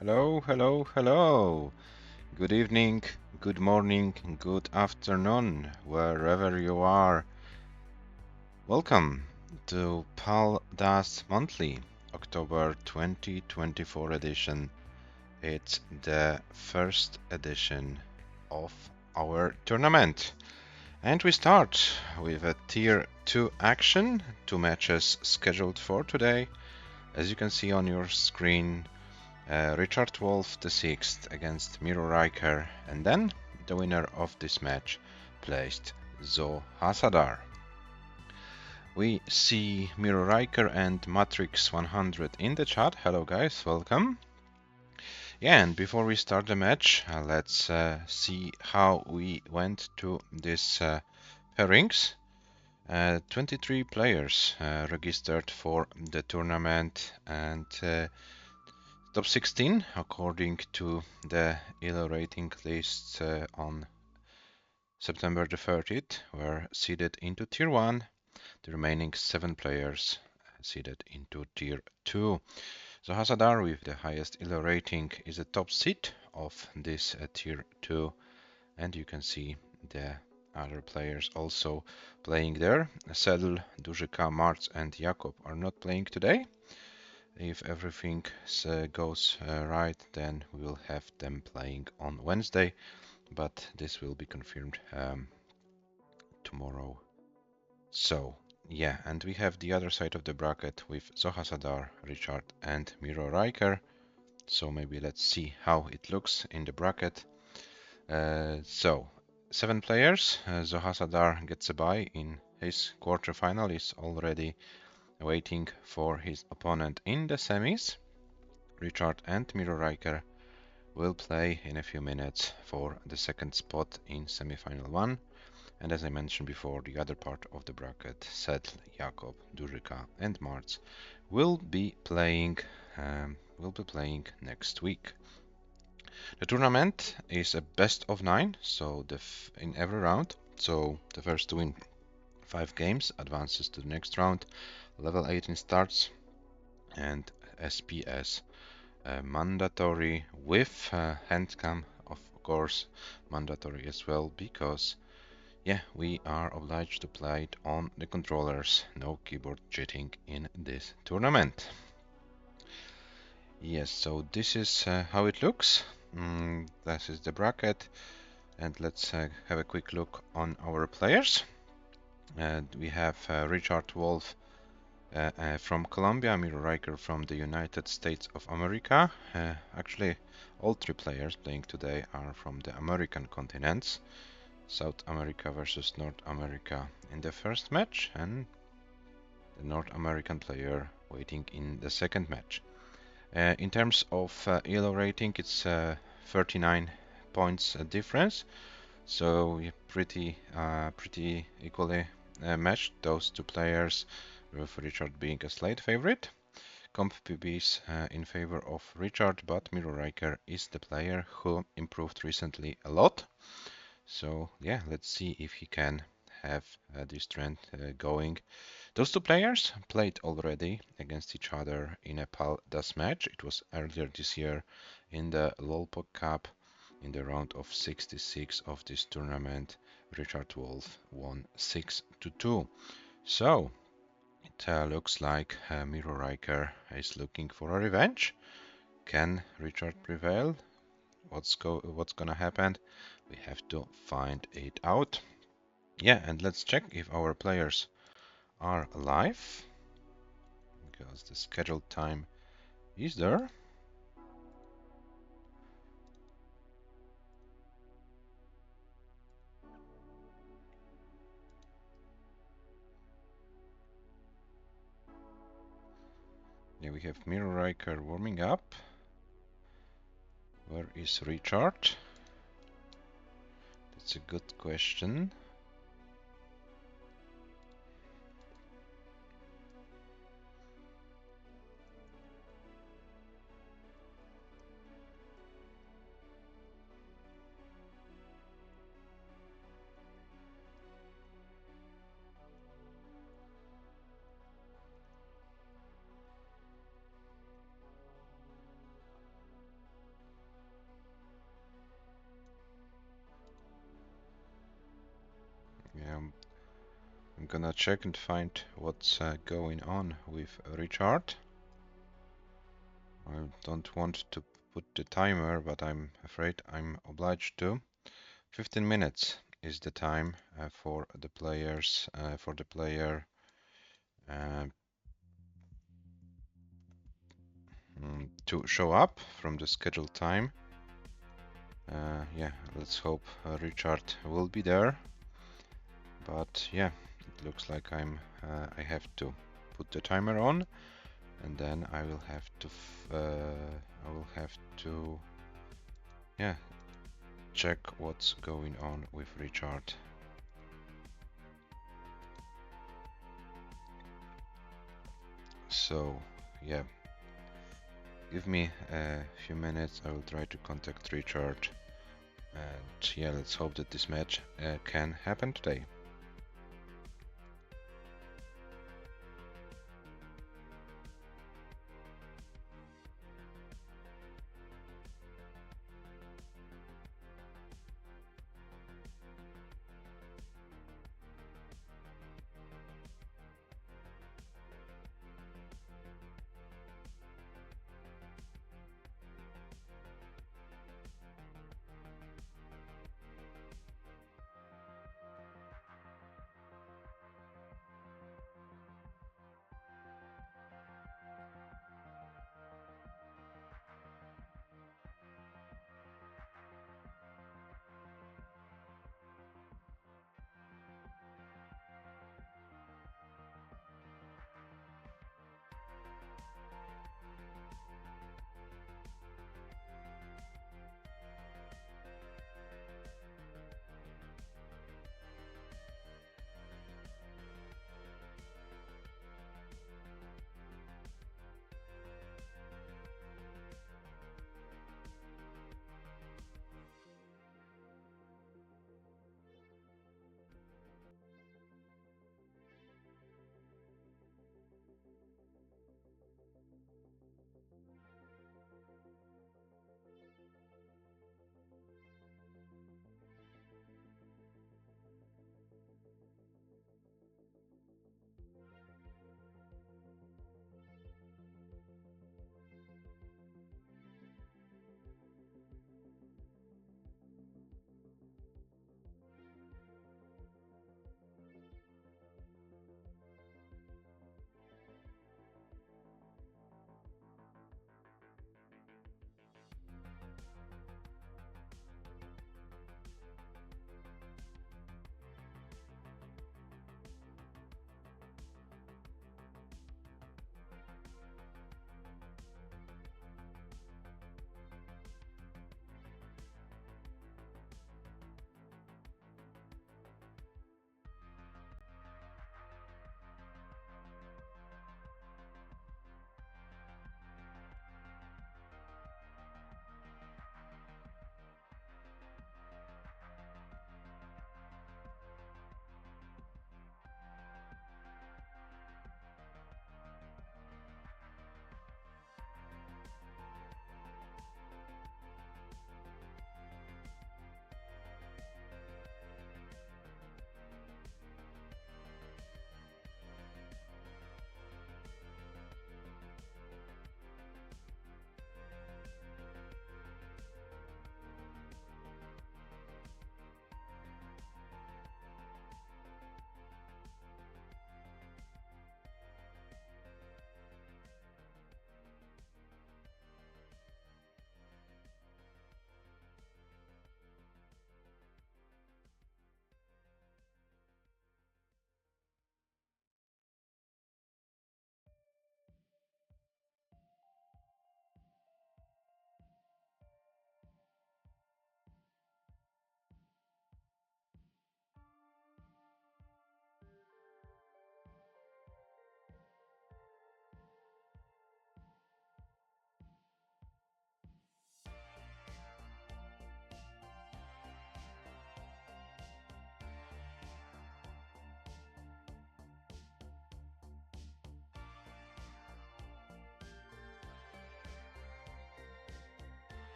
Hello, hello, hello. Good evening, good morning, good afternoon, wherever you are. Welcome to PALDAS Monthly, October 2024 edition. It's the first edition of our tournament. And we start with a Tier 2 action, 2 matches scheduled for today. As you can see on your screen, Richard Wolf the sixth against MIRRORRIKER, and then the winner of this match placed ZOHASSADAR. We see MIRRORRIKER and Matrix100 in the chat. Hello guys, welcome. Yeah, and before we start the match, let's see how we went to this pairings. 23 players registered for the tournament, and top 16, according to the ELO rating lists on September the 30th, were seeded into Tier 1. The remaining 7 players seeded into Tier 2. ZOHASSADAR, with the highest ELO rating, is the top seed of this Tier 2. And you can see the other players also playing there. Sedl, Dużyka, Marc and Jakub are not playing today. If everything goes right, then we will have them playing on Wednesday, but this will be confirmed tomorrow. So, yeah, and we have the other side of the bracket with ZOHASSADAR, Richard and MIRRORRIKER. So maybe let's see how it looks in the bracket. So, 7 players. ZOHASSADAR gets a bye in his quarterfinal, is already waiting for his opponent in the semis. Richard and MIRRORRIKER will play in a few minutes for the second spot in semifinal 1. And as I mentioned before, the other part of the bracket, Sedl, Jakub, Dużyka and Marc will be playing next week. The tournament is a best of 9, so in every round. So the first to win 5 games advances to the next round. Level 18 starts, and SPS mandatory with handcam, of course, mandatory as well, because yeah, we are obliged to play it on the controllers. No keyboard cheating in this tournament. Yes, so this is how it looks. This is the bracket, and let's have a quick look on our players. We have Richard Wolf from Colombia, MIRRORRIKER from the United States of America. Actually, all 3 players playing today are from the American continents. South America versus North America in the first match, and the North American player waiting in the second match. In terms of ELO rating, it's 39 points difference, so pretty equally matched, those 2 players, with Richard being a slight favorite. Comp PBs in favor of Richard, but MIRRORRIKER is the player who improved recently a lot. So yeah, let's see if he can have this trend going. Those 2 players played already against each other in a PALDAS match. It was earlier this year in the Lolpok Cup in the round of 66 of this tournament. Richard Wolf won 6-2. So it looks like MIRRORRIKER is looking for a revenge. Can Richard prevail? What's gonna happen? We have to find it out. Yeah, and let's check if our players are live, because the scheduled time is there. Yeah, we have MIRRORRIKER warming up. Where is Richard? That's a good question. I'm gonna check and find what's going on with Richard. I don't want to put the timer, but I'm afraid I'm obliged to. 15 minutes is the time for the players, for the player to show up from the scheduled time. Yeah, let's hope Richard will be there. But yeah, it looks like I have to put the timer on, and then I will have to yeah, check what's going on with Richard. So yeah, give me a few minutes. I will try to contact Richard, and yeah, let's hope that this match can happen today.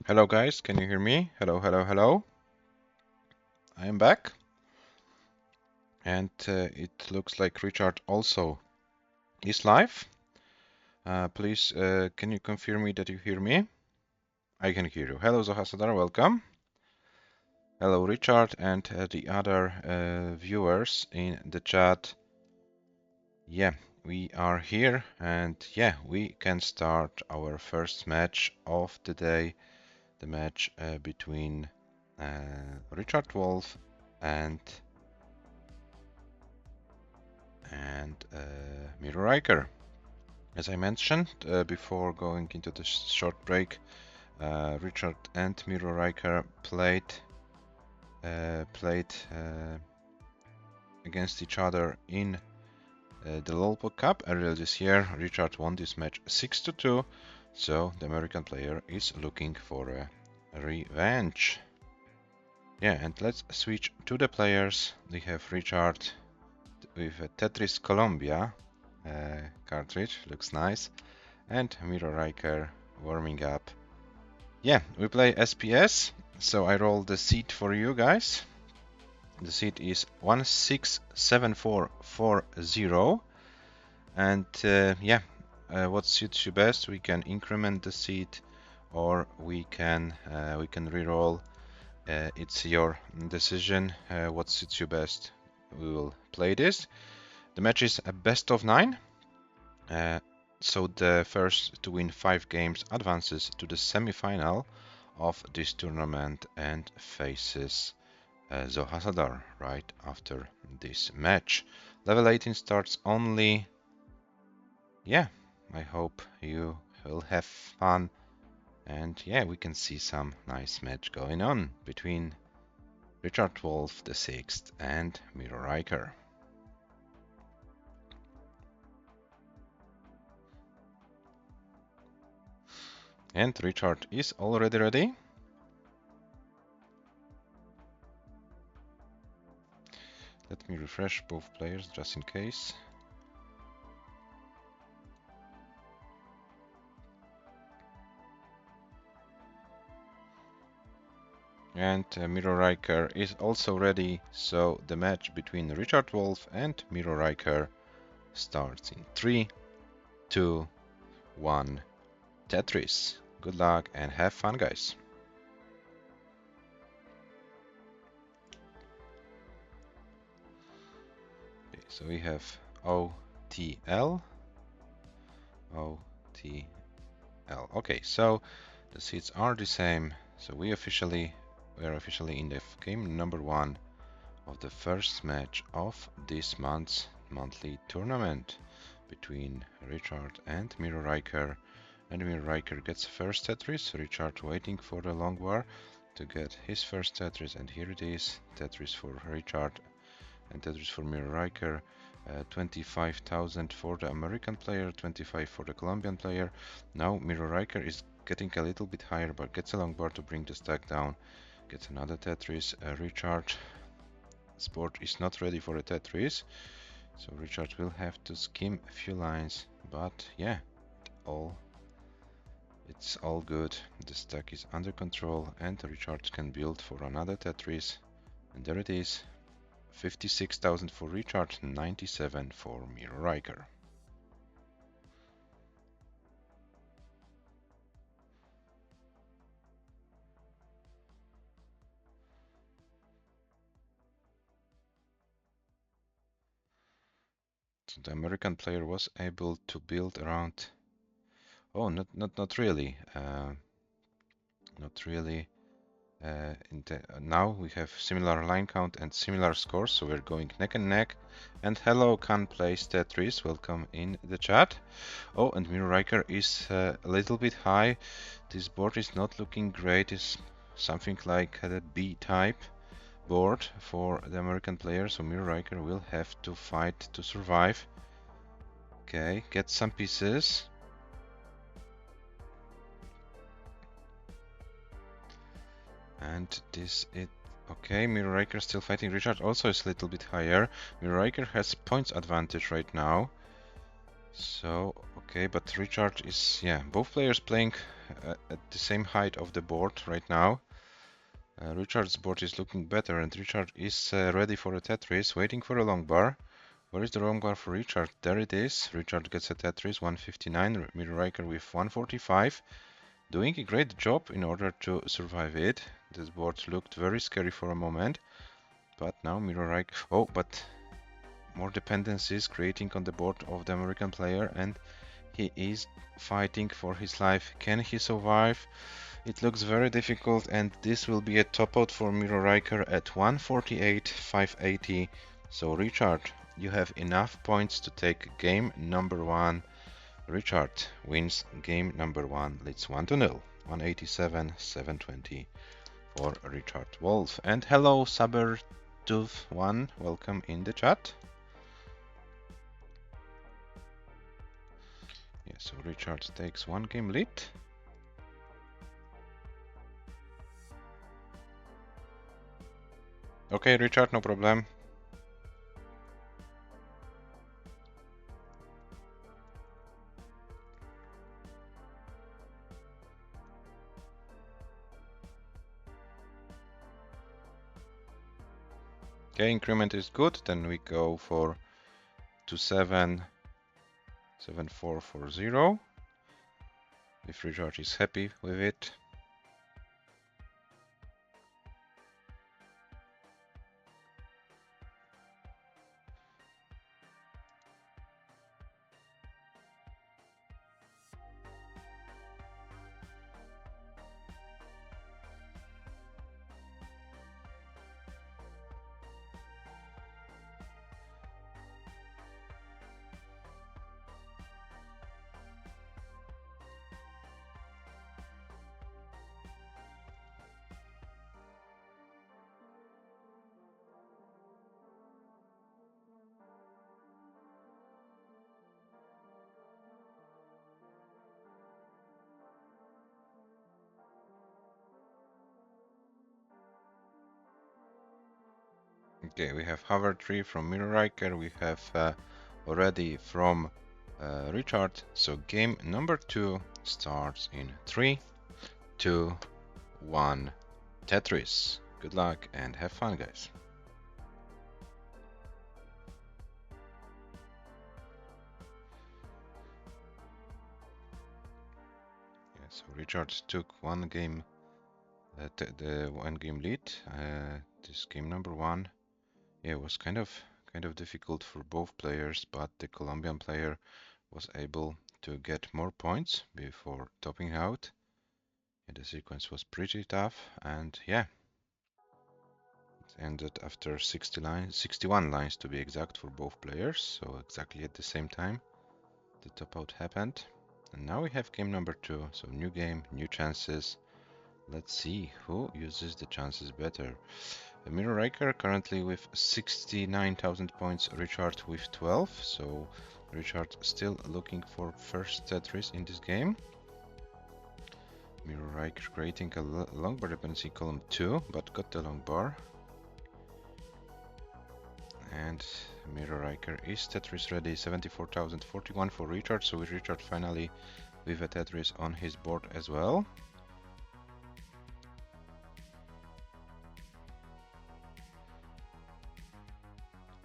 Hello guys, can you hear me? Hello, hello, hello. I am back. And it looks like Richard also is live. Please, can you confirm me that you hear me? I can hear you. Hello, ZOHASSADAR, welcome. Hello, Richard, and the other viewers in the chat. Yeah, we are here, and yeah, we can start our first match of the day, the match between Richard Wolf and MIRRORRIKER. As I mentioned before going into the short break, Richard and MIRRORRIKER played against each other in the Lolpo Cup earlier this year. Richard won this match 6-2, so the American player is looking for a revenge. Yeah, and let's switch to the players. We have Richard with a Tetris Colombia cartridge, looks nice, and MIRRORRIKER warming up. Yeah, we play SPS, so I roll the seed for you guys. The seed is 167440, and yeah, what suits you best? We can increment the seed, or we can reroll. It's your decision. What suits you best? We will play this. The match is a best of 9. So the first to win 5 games advances to the semi-final of this tournament and faces ZOHASSADAR right after this match. Level 18 starts only. Yeah, I hope you will have fun, and yeah, we can see some nice match going on between Richard Wolf the 6th and MIRRORRIKER. And Richard is already ready. Let me refresh both players just in case. And MIRRORRIKER is also ready, so the match between Richard Wolf and MIRRORRIKER starts in 3, 2, 1, Tetris. Good luck and have fun, guys. Okay, so we have OTL. OTL. Okay, so the seats are the same. So we are officially in the game number 1 of the first match of this month's monthly tournament between Richard and MIRRORRIKER. And MIRRORRIKER gets first Tetris. Richard waiting for the long war to get his first Tetris, and here it is. Tetris for Richard and Tetris for MIRRORRIKER. 25,000 for the American player, 25 for the Colombian player. Now MIRRORRIKER is getting a little bit higher, but gets a long bar to bring the stack down. Gets another Tetris. Richard's board is not ready for a Tetris, so Richard will have to skim a few lines, but yeah, it's all good. The stack is under control, and Richard can build for another Tetris. And there it is. 56,000 for Richard, 97 for MIRRORRIKER. So the American player was able to build around. Oh, not really. Not really. Now we have similar line count and similar scores, so we're going neck and neck. And hello, can plays Tetris, welcome in the chat. Oh, and MIRRORRIKER is a little bit high. This board is not looking great. It's something like a B type board for the American player, so MIRRORRIKER will have to fight to survive. Okay, get some pieces. And this it. Okay, MIRRORRIKER still fighting. Richard also is a little bit higher. MIRRORRIKER has points advantage right now. So, okay, but Richard is, yeah, both players playing at the same height of the board right now. Richard's board is looking better, and Richard is ready for a Tetris, waiting for a long bar. Where is the long bar for Richard? There it is. Richard gets a Tetris, 159, MIRRORRIKER with 145. Doing a great job in order to survive it. This board looked very scary for a moment, but now MIRRORRIKER. Oh, but more dependencies creating on the board of the American player, and he is fighting for his life. Can he survive? It looks very difficult, and this will be a top out for MIRRORRIKER at 148, 580. So Richard, you have enough points to take game number 1. Richard wins game number 1. It's 1-0. 187, 720 for Richard Wolf. And hello, Sabertooth1. Welcome in the chat. Yeah, so Richard takes 1 game lead. Okay, Richard, no problem. Okay, increment is good. Then we go for 277440. If Richard is happy with it. Okay, we have Hover Tree from MIRRORRIKER. We have already from Richard. So game number 2 starts in 3, 2, 1. Tetris. Good luck and have fun, guys. Yeah, so Richard took 1 game, the 1 game lead. This game number 1. Yeah, it was kind of difficult for both players, but the Colombian player was able to get more points before topping out. Yeah, the sequence was pretty tough, and yeah, it ended after 61 lines to be exact for both players, so exactly at the same time the top out happened. And now we have game number 2, so new game, new chances. Let's see who uses the chances better. MIRRORRIKER currently with 69,000 points, Richard with 12, so Richard still looking for first Tetris in this game. MIRRORRIKER creating a long bar dependency column 2, but got the long bar. And MIRRORRIKER is Tetris ready, 74,041 for Richard, so Richard finally with a Tetris on his board as well.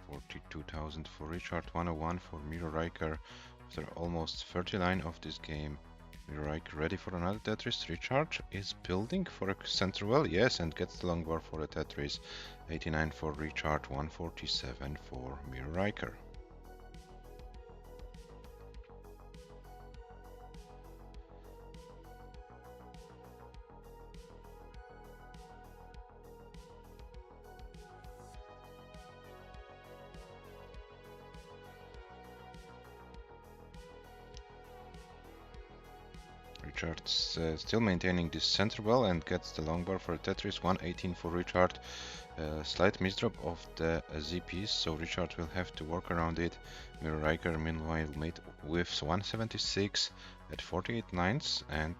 42,000 for Richard, 101 for MIRRORRIKER. After almost 30 lines of this game, MIRRORRIKER ready for another Tetris. Richard is building for a center well, yes, and gets the long bar for a Tetris. 89 for Richard, 147 for MIRRORRIKER. Richard's still maintaining this center well and gets the long bar for Tetris. 118 for Richard. Slight misdrop of the Z piece, so Richard will have to work around it. MIRRORRIKER meanwhile made with 176 at 48 lines and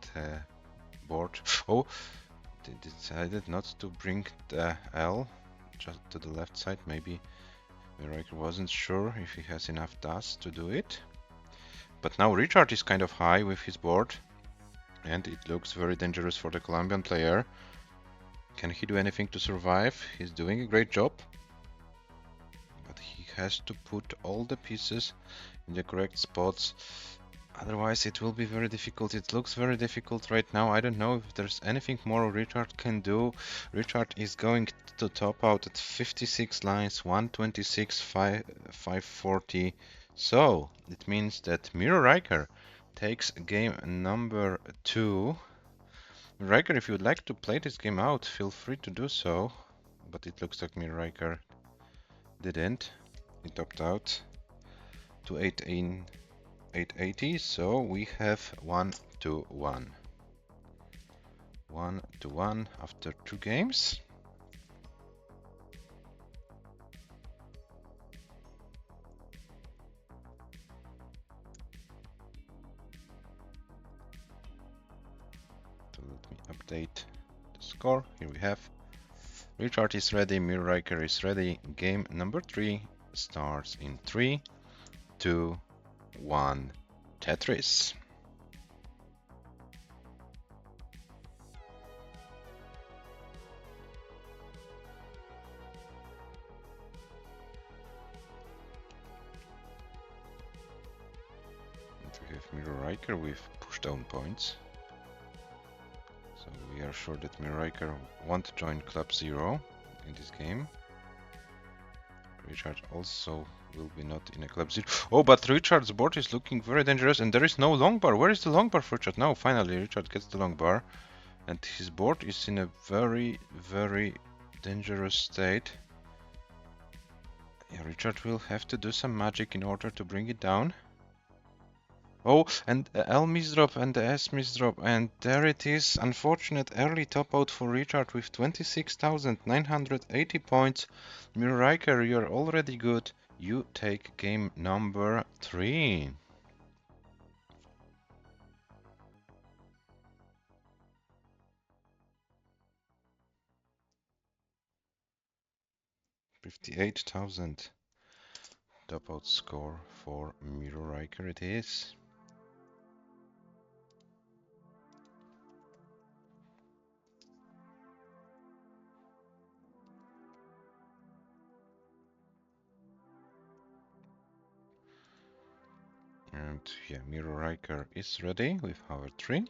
board. Oh, they decided not to bring the L just to the left side. Maybe MIRRORRIKER wasn't sure if he has enough dust to do it. But now Richard is kind of high with his board. And it looks very dangerous for the Colombian player. Can he do anything to survive? He's doing a great job. But he has to put all the pieces in the correct spots. Otherwise, it will be very difficult. It looks very difficult right now. I don't know if there's anything more Richard can do. Richard is going to top out at 56 lines, 126, 540. So, it means that MIRRORRIKER takes game number 2. Riker, if you would like to play this game out, feel free to do so. But it looks like MIRRORRIKER didn't. He topped out to 880, so we have 1-1. 1-1 after 2 games. So let me update the score. Here we have Richard is ready, MIRRORRIKER is ready. Game number 3 starts in 3, 2, 1. Tetris. We have MIRRORRIKER with pushdown points. So we are sure that MIRRORRIKER won't join Club 0 in this game. Richard also will be not in a Club 0. Oh, but Richard's board is looking very dangerous and there is no long bar. Where is the long bar for Richard? Now, finally, Richard gets the long bar. And his board is in a very, very dangerous state. Yeah, Richard will have to do some magic in order to bring it down. Oh, and L misdrop and the S misdrop, and there it is. Unfortunate early top out for Richard with 26,980 points. MIRRORRIKER, you're already good. You take game number 3. $58,000 top out score for MIRRORRIKER it is. And yeah, MIRRORRIKER is ready with Hover 3.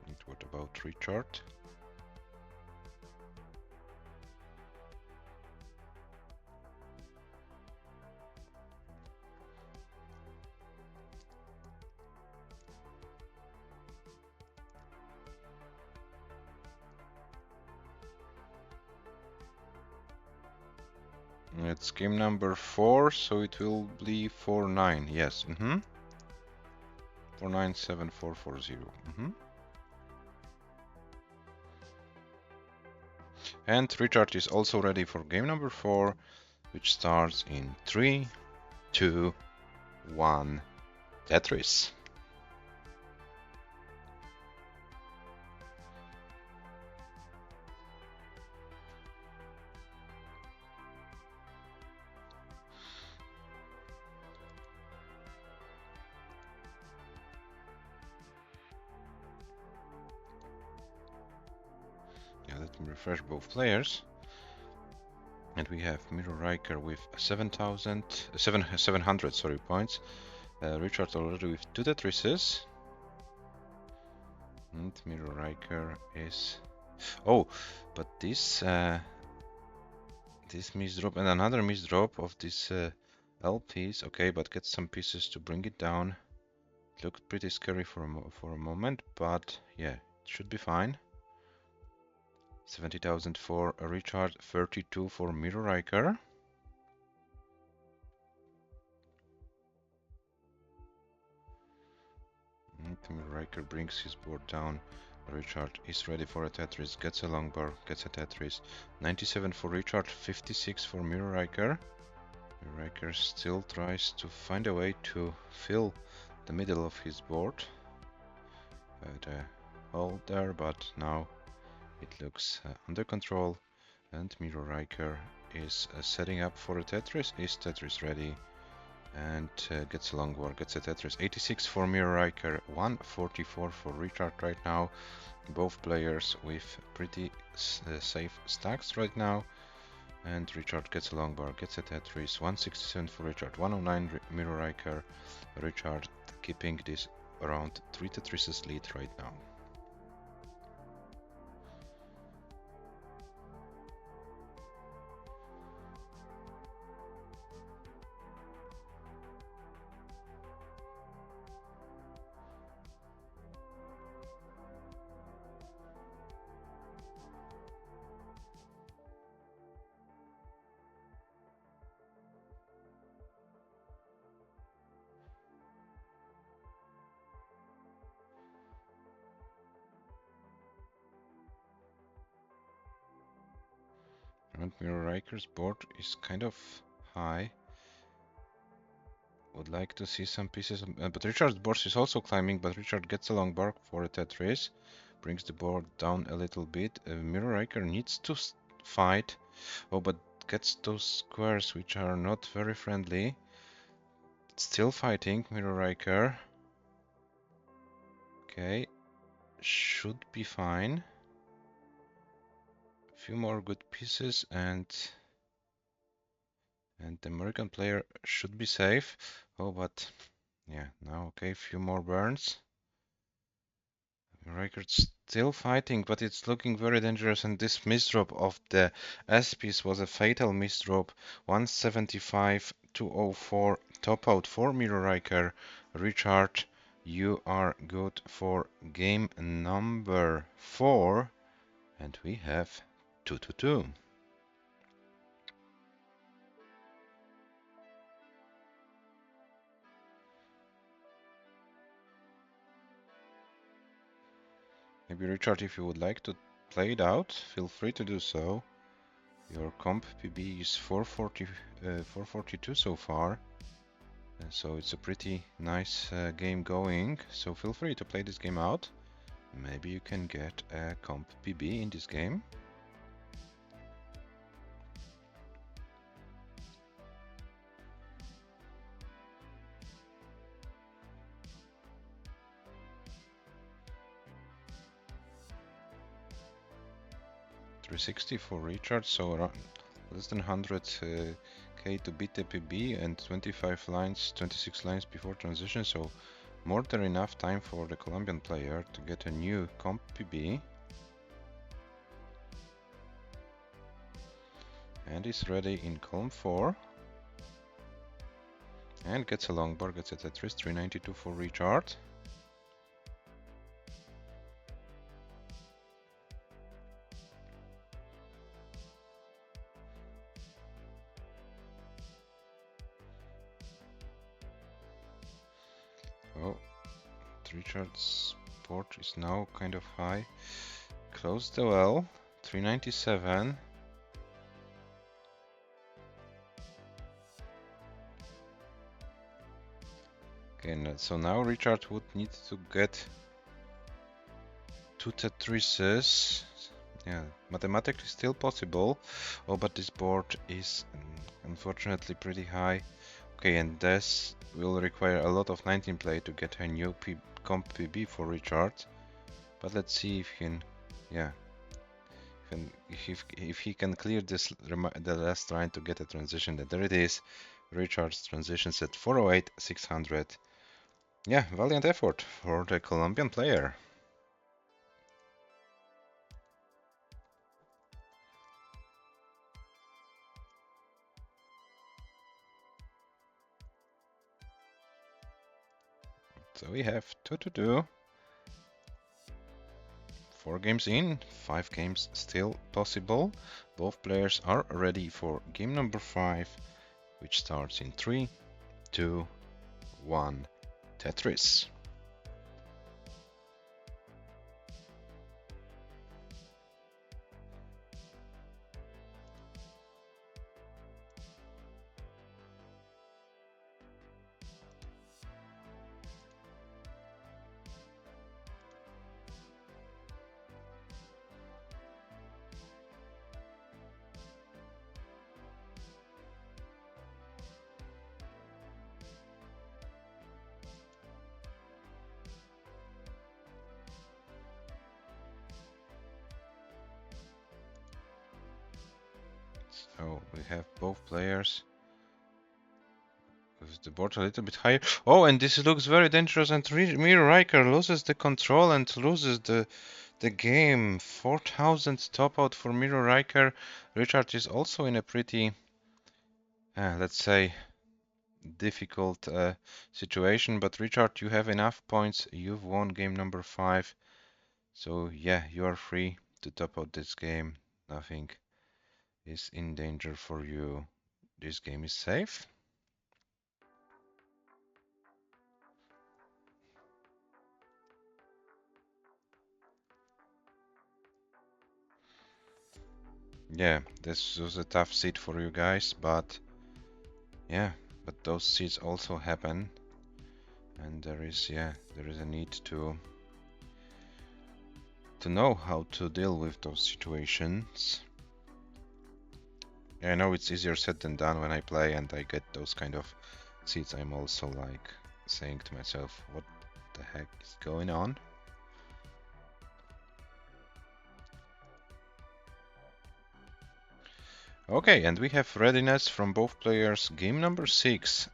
And what about Richard? It's game number 4, so it will be 4-9. Yes. 497440. And Richard is also ready for game number 4, which starts in 3, 2, 1. Tetris. Yeah, let me refresh both players. And we have MIRRORRIKER with 700 points. Richard already with 2 Tetrises. And MIRRORRIKER is... Oh, but this misdrop and another misdrop of this LPs. Okay, but get some pieces to bring it down. It looked pretty scary for a moment, but yeah, it should be fine. 70,000 for Richard, 32 for MIRRORRIKER. MIRRORRIKER brings his board down. Richard is ready for a Tetris, gets a long bar, gets a Tetris. 97 for Richard, 56 for MIRRORRIKER. MIRRORRIKER still tries to find a way to fill the middle of his board. Hole there, but now it looks under control. And MIRRORRIKER is setting up for a Tetris. Is Tetris ready? and gets a long war, gets a Tetris. 86 for MIRRORRIKER, 144 for Richard right now. Both players with pretty safe stacks right now. And Richard gets a long bar, gets a Tetris. 167 for Richard, 109 MIRRORRIKER. Richard keeping this around 3 Tetrises lead right now. And MIRRORRIKER's board is kind of high. Would like to see some pieces, but Richard's board is also climbing, but Richard gets a long bar for a Tetris. Brings the board down a little bit. MIRRORRIKER needs to fight. Oh, but gets those squares which are not very friendly. Still fighting, MIRRORRIKER. Okay, should be fine. A few more good pieces and the American player should be safe. Oh, but yeah, now okay, few more burns. MIRRORRIKER's still fighting, but it's looking very dangerous, and this misdrop of the S piece was a fatal misdrop. 175, 204, top out for MIRRORRIKER. Richard, you are good for game number 4, and we have 2-2. Maybe Richard, if you would like to play it out, feel free to do so. Your comp PB is 442 so far, so it's a pretty nice game going. So feel free to play this game out. Maybe you can get a comp PB in this game. $360 for Richard, so around less than 100k to beat the PB and 26 lines before transition, so more than enough time for the Colombian player to get a new comp PB. And is ready in column 4. And gets a long bar, gets a Tetris, 392 for Richard. Oh, Richard's board is now kind of high. Close the well, 397. Okay, so now Richard would need to get 2 Tetrises. Yeah, mathematically still possible. Oh, but this board is unfortunately pretty high. Okay, and this will require a lot of 19 play to get a new comp PB for Richard. But let's see if he can, yeah, if he can clear this the last line to get a transition. Then there it is. Richard's transitions at 408, 600. Yeah, valiant effort for the Colombian player. So we have 2-2. 4 games in, 5 games still possible. Both players are ready for game number 5, which starts in 3, 2, 1, Tetris. Oh, we have both players with the board a little bit higher. Oh, and this looks very dangerous, and MIRRORRIKER loses the control and loses the game. 4000 top out for MIRRORRIKER. Richard is also in a pretty, let's say, difficult situation, but Richard, you have enough points. You've won game number 5. So yeah, you are free to top out this game. Nothing is in danger for you. This game is safe. Yeah, this was a tough seat for you guys, but yeah, but those seats also happen, and there is a need to know how to deal with those situations. I know it's easier said than done when I play and I get those kind of seats. I'm also like saying to myself, what the heck is going on? Okay, and we have readiness from both players. Game number 6.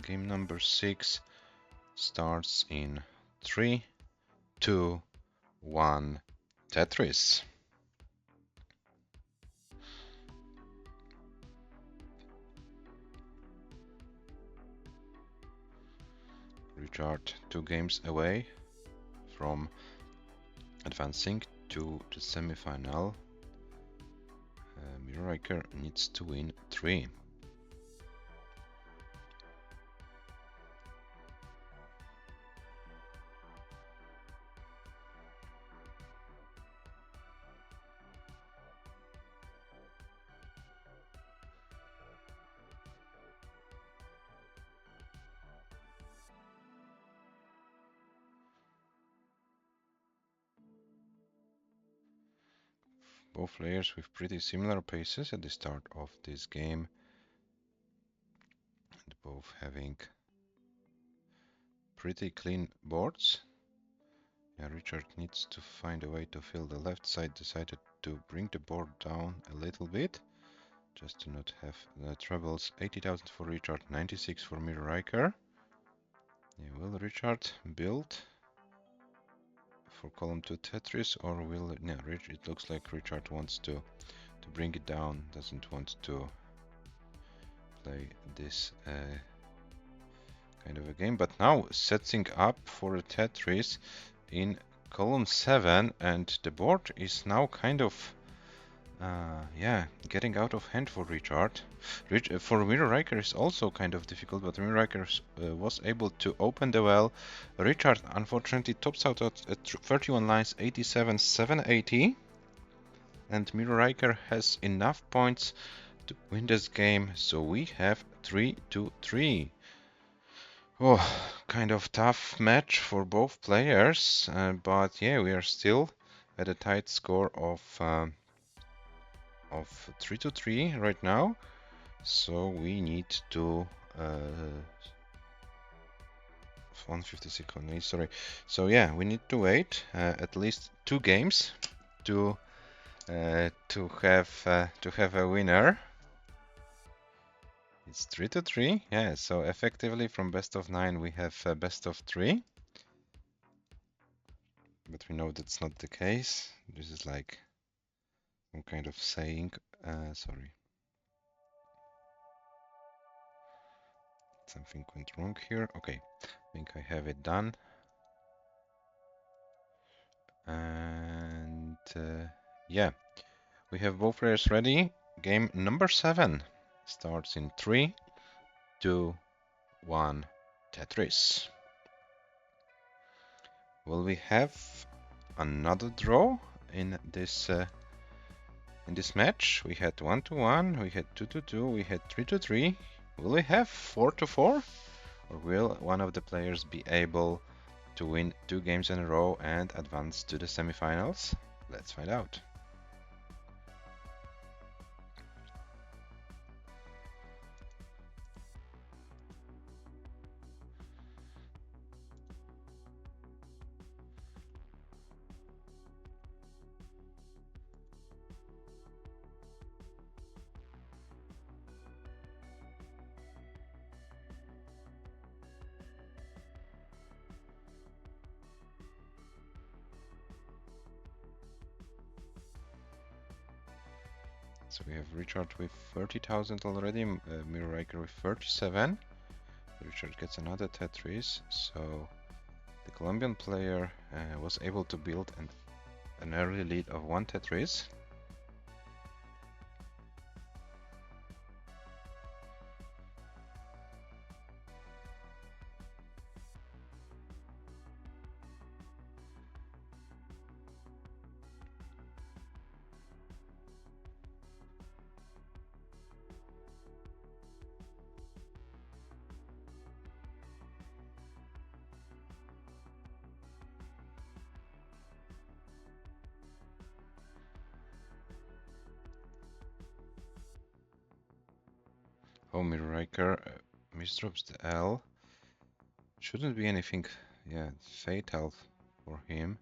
Game number 6 starts in 3, 2, 1. Tetris. Richard 2 games away from advancing to the semi-final. MIRRORRIKER needs to win 3. Both players with pretty similar paces at the start of this game, and both having pretty clean boards. Yeah, Richard needs to find a way to fill the left side, decided to bring the board down a little bit, just to not have the troubles. 80,000 for Richard, 96 for MIRRORRIKER. Yeah, will Richard build for column 2 Tetris, or will it, no, it looks like Richard wants to bring it down, doesn't want to play this kind of a game, but now setting up for a Tetris in column 7, and the board is now kind of yeah, getting out of hand for Richard. For MIRRORRIKER is also kind of difficult, but MIRRORRIKER was able to open the well. Richard unfortunately tops out at 31 lines, 87, 780. And MIRRORRIKER has enough points to win this game, so we have 3-3. Oh, kind of tough match for both players, but yeah, we are still at a tight score of 3-3 right now. So we need to 156 only, sorry. So yeah, we need to wait at least 2 games to have a winner. It's 3-3, yeah. So effectively from best of 9 we have best of 3, but we know that's not the case. This is like some kind of saying. Sorry, something went wrong here. Okay, I think I have it done. And yeah, we have both players ready. Game number 7 starts in 3, 2, 1. Tetris. Will we have another draw in this match? We had 1-1, we had 2-2, we had 3-3. Will we have 4-4? Or will one of the players be able to win 2 games in a row and advance to the semifinals? Let's find out. So we have Richard with 30,000 already, MIRRORRIKER with 37. Richard gets another Tetris, so the Colombian player was able to build an early lead of 1 Tetris. Oh, MIRRORRIKER misdrops the L. Shouldn't be anything, yeah, fatal for him.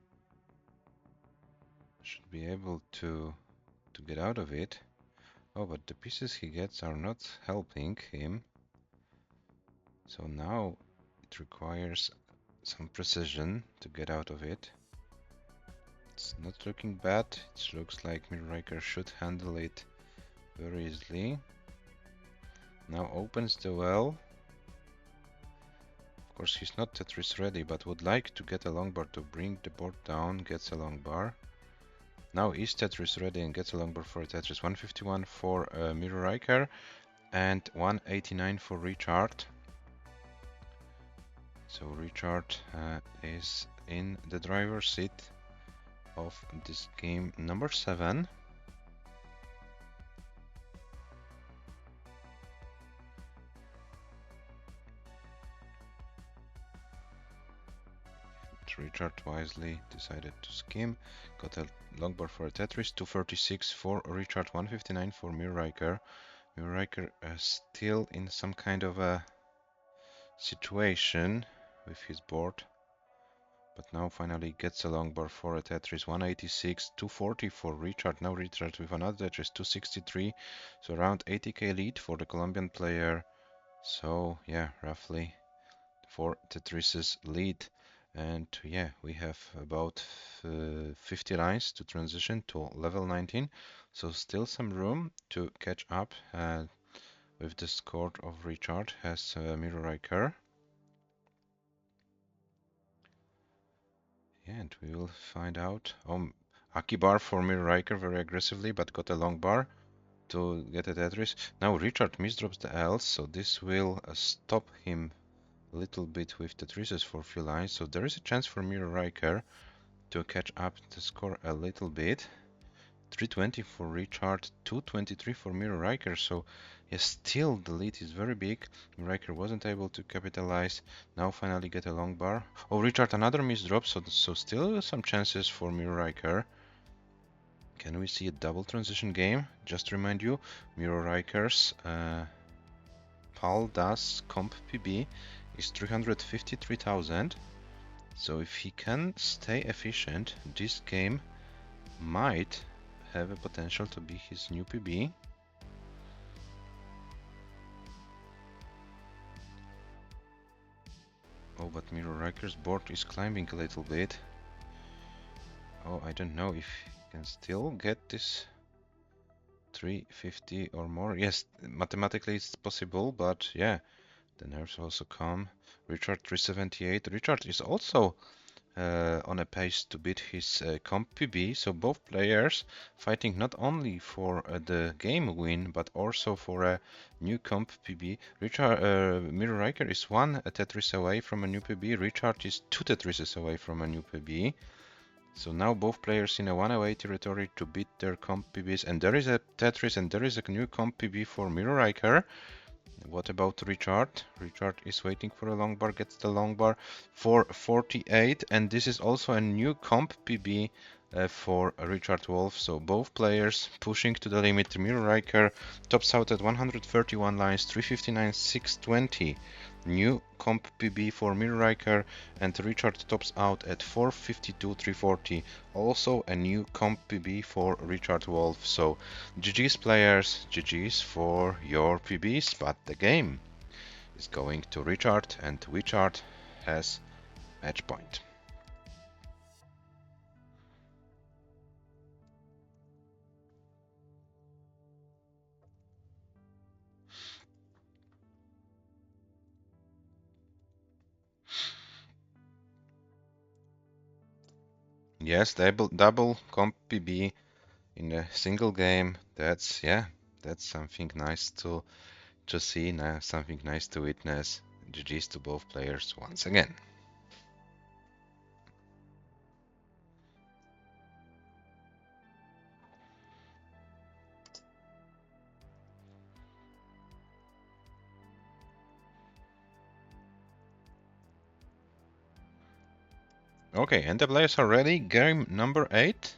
Should be able to get out of it. Oh, but the pieces he gets are not helping him. So now it requires some precision to get out of it. It's not looking bad. It looks like MIRRORRIKER should handle it very easily. Now opens the well. Of course, he's not Tetris ready, but would like to get a long bar to bring the board down. Gets a long bar. Now is Tetris ready and gets a long bar for a Tetris. 151 for MIRRORRIKER and 189 for Richard. So Richard is in the driver's seat of this game number 7. Richard wisely decided to skim, got a long bar for a Tetris, 236 for Richard, 159 for MIRRORRIKER. MIRRORRIKER still in some kind of a situation with his board, but now finally gets a long bar for a Tetris, 186, 240 for Richard. Now Richard with another Tetris, 263, so around 80k lead for the Colombian player. So yeah, roughly 4 Tetrises lead. And yeah, we have about 50 lines to transition to level 19, so still some room to catch up with the score of Richard has MIRRORRIKER. Yeah, and we will find out. Aki bar for MIRRORRIKER very aggressively, but got a long bar to get a Tetris. Now Richard misdrops the L's, so this will stop him a little bit with Tetrises for a few lines, so there is a chance for MIRRORRIKER to catch up the score a little bit. 320 for Richard, 223 for MIRRORRIKER, so yes, still the lead is very big. MIRRORRIKER wasn't able to capitalize. Now finally get a long bar. Oh, Richard another misdrop, so still some chances for MIRRORRIKER. Can we see a double transition game? Just to remind you, MIRRORRIKER's PAL-DAS comp PB is 353,000. So if he can stay efficient, this game might have a potential to be his new PB. Oh, but MIRRORRIKER's board is climbing a little bit. Oh, I don't know if he can still get this 350 or more. Yes, mathematically it's possible, but yeah, the nerves also come. Richard 378. Richard is also on a pace to beat his comp PB, so both players fighting not only for the game win, but also for a new comp PB. MIRRORRIKER is 1 Tetris away from a new PB, Richard is 2 Tetrises away from a new PB. So now both players in a 1-away territory to beat their comp PBs, and there is a Tetris and there is a new comp PB for MIRRORRIKER. What about Richard? Richard is waiting for a long bar, gets the long bar for 48, and this is also a new comp PB for Richard Wolf. So both players pushing to the limit. MIRRORRIKER tops out at 131 lines, 359, 620. New comp PB for MIRRORRIKER, and Richard tops out at 452, 340. Also a new comp PB for Richard Wolf. So GG's players, GG's for your PBs, but the game is going to Richard, and Richard has match point. Yes, double comp PB in a single game. That's something nice to see now, something nice to witness. GG's to both players once again. Okay, and the players are ready. Game number 8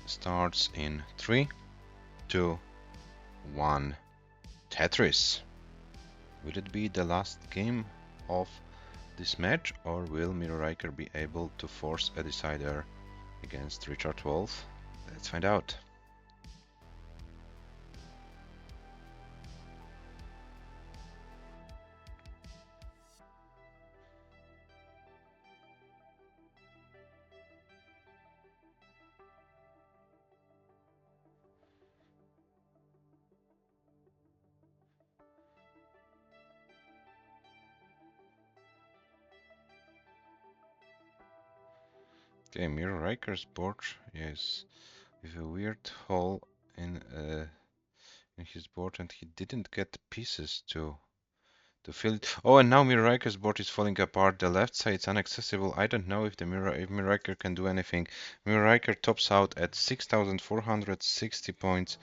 starts in 3, 2, 1. Tetris. Will it be the last game of this match, or will MIRRORRIKER be able to force a decider against Richard Wolf? Let's find out. Okay, MIRRORRIKER's board is with a weird hole in his board, and he didn't get pieces to fill it. Oh, and now MIRRORRIKER's board is falling apart. The left side is inaccessible. I don't know if MIRRORRIKER can do anything. MIRRORRIKER tops out at 6,460 points.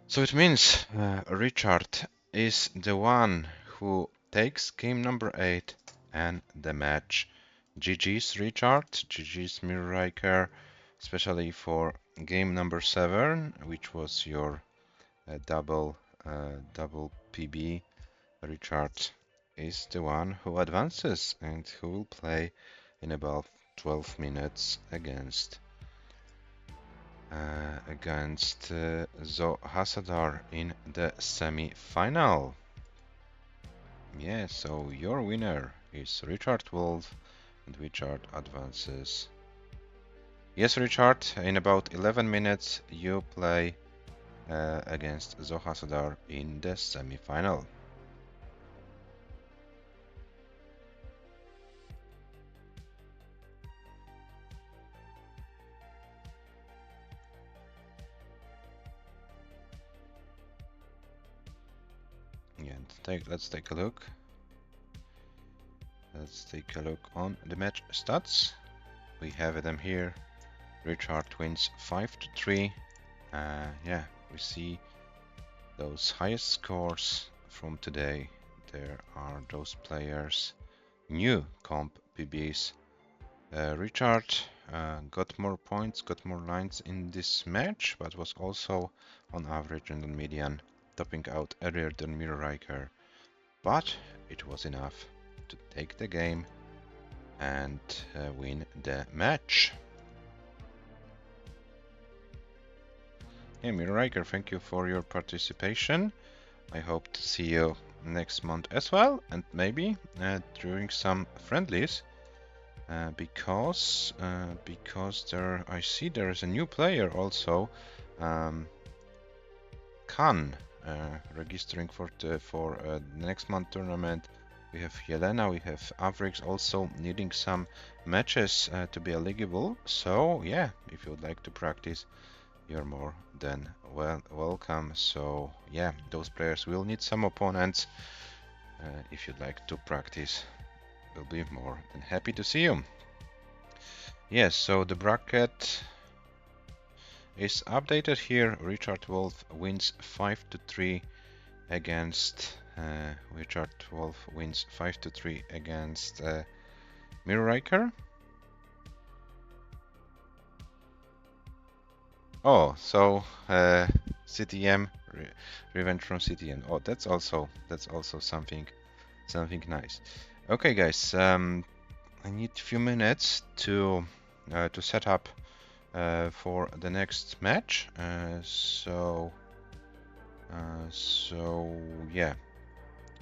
So it means Richard is the one who takes game number 8 and the match. GG's Richard, GG's MIRRORRIKER, especially for game number 7, which was your double PB. Richard is the one who advances and who will play in about 12 minutes against ZOHASSADAR in the semi-final. Yeah, so your winner is Richard Wolf, and Richard advances. Yes, Richard, in about 11 minutes you play against ZOHASSADAR in the semi-final. Yeah, let's take a look. Let's take a look on the match stats. We have them here. Richard wins 5-3. Yeah, we see those highest scores from today. There are those players, new comp PBs. Richard got more points, got more lines in this match, but was also on average and on median, topping out earlier than MIRRORRIKER. But it was enough to take the game and win the match. Hey MIRRORRIKER, thank you for your participation. I hope to see you next month as well, and maybe during some friendlies, because there I see there is a new player also, Khan, registering for the next month tournament. We have Yelena, we have Avrix also needing some matches to be eligible. So yeah, if you would like to practice, you're more than welcome. So yeah, those players will need some opponents. If you'd like to practice, we'll be more than happy to see you. Yes, so the bracket is updated here. Richard Wolf wins 5-3 against Richard Wolf wins 5-3 against MIRRORRIKER. Oh, so CTM revenge from CTM. Oh, that's also something nice. Okay, guys, I need a few minutes to set up for the next match. So yeah,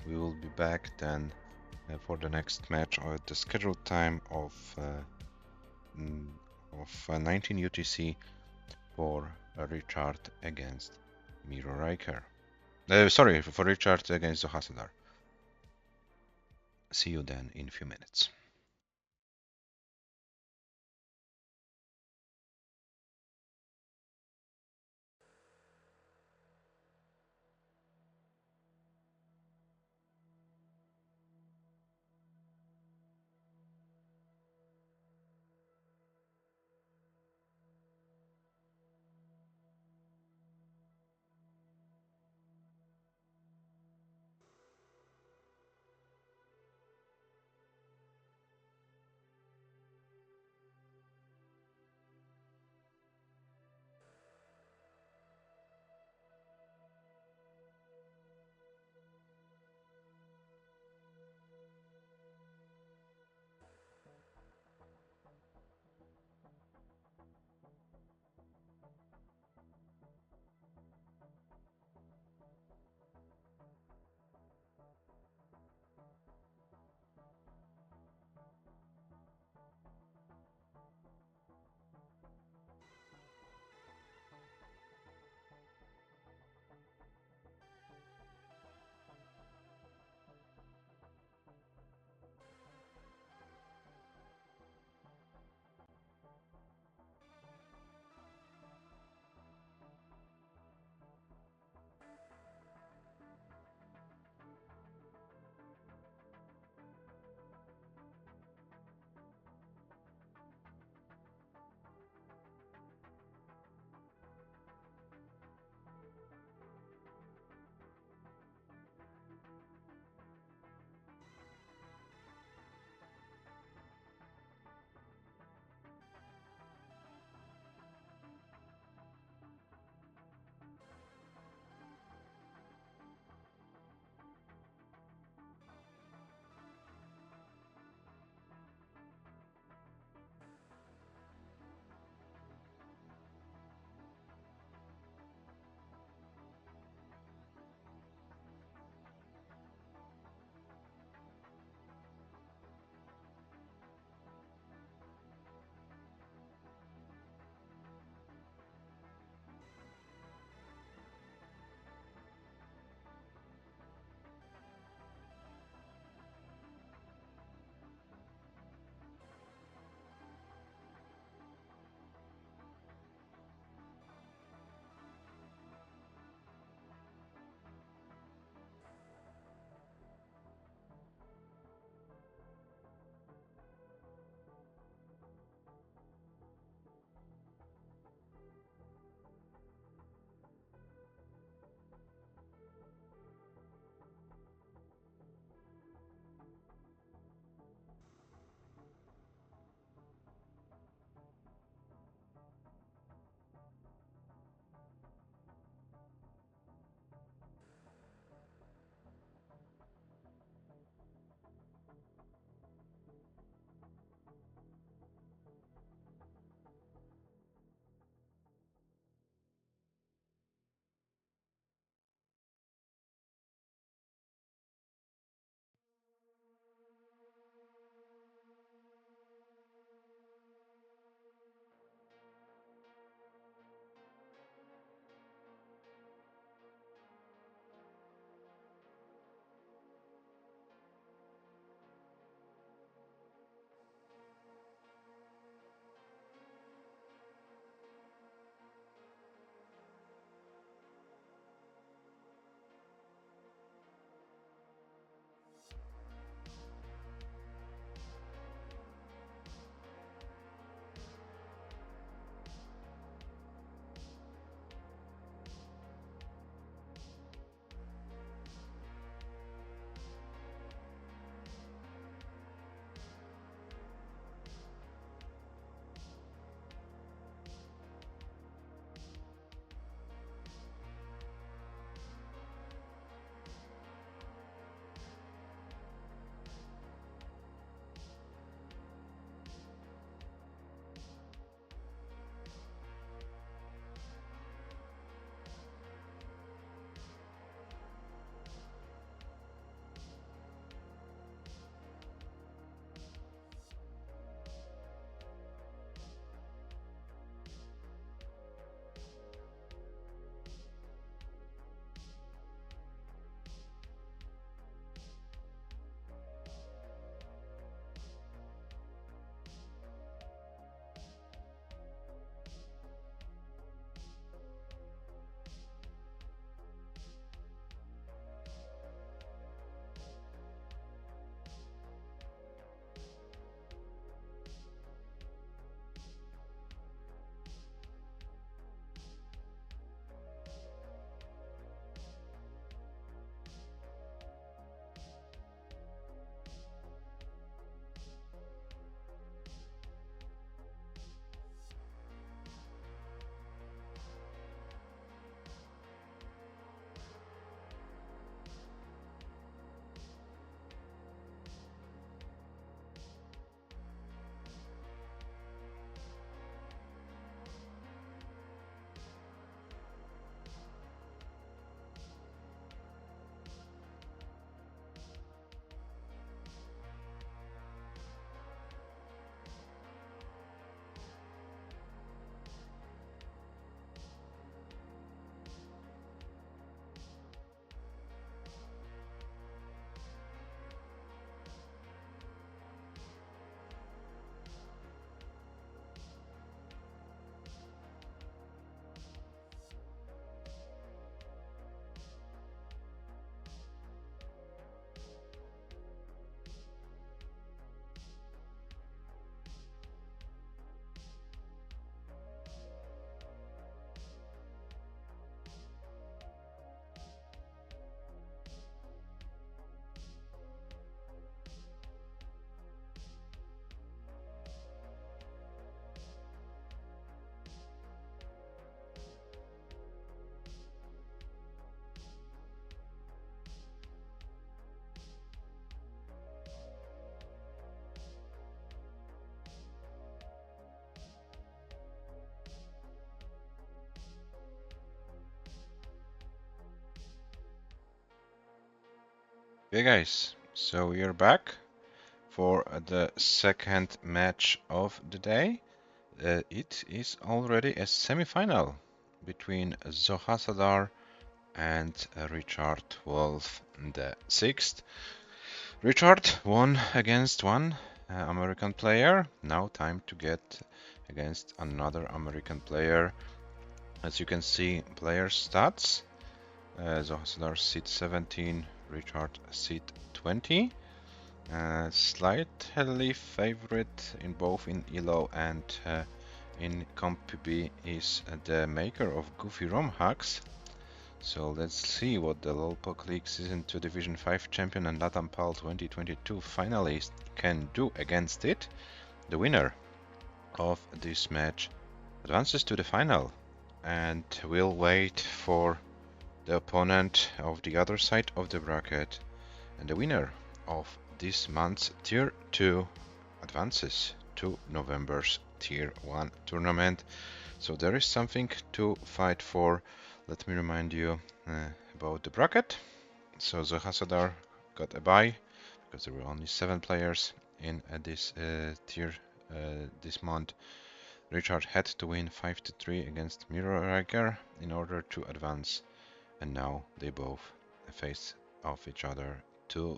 we will be back then for the next match at the scheduled time of 19 UTC for Richard against MIRRORRIKER. Sorry, for Richard against ZOHASSADAR. See you then in a few minutes. Okay guys, so we are back for the second match of the day. It is already a semi-final between ZOHASSADAR and Richard Wolf the sixth. Richard won against one American player. Now time to get against another American player. As you can see, player stats. ZOHASSADAR seat 17, Richard seat 20. Slightly favorite in both in ELO and in Comp B is the maker of Goofy ROM hacks. So let's see what the Lolpoc League Season 2 Division 5 champion and LATAM PAL 2022 finalist can do against it. The winner of this match advances to the final, and we'll wait for the opponent of the other side of the bracket, and the winner of this month's Tier 2 advances to November's Tier 1 tournament. So there is something to fight for. Let me remind you about the bracket. So ZOHASSADAR got a bye because there were only 7 players in this tier this month. Richard had to win 5-3 against MIRRORRIKER in order to advance, and now they both face off each other to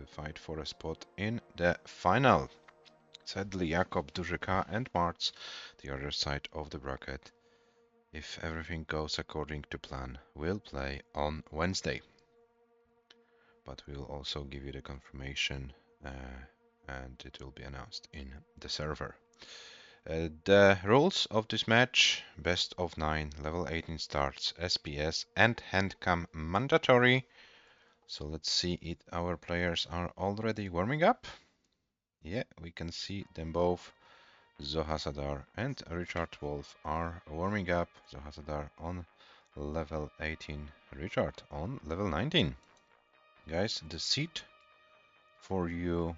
fight for a spot in the final. Sadly, Jakob, Dużyka and Martz, the other side of the bracket, if everything goes according to plan, will play on Wednesday. But we'll also give you the confirmation and it will be announced in the server. The rules of this match: best of 9, level 18 starts, SPS and handcam mandatory. So let's see if our players are already warming up. Yeah, we can see them both. ZOHASSADAR and Richard Wolf are warming up. ZOHASSADAR on level 18, Richard on level 19. Guys, the seat for you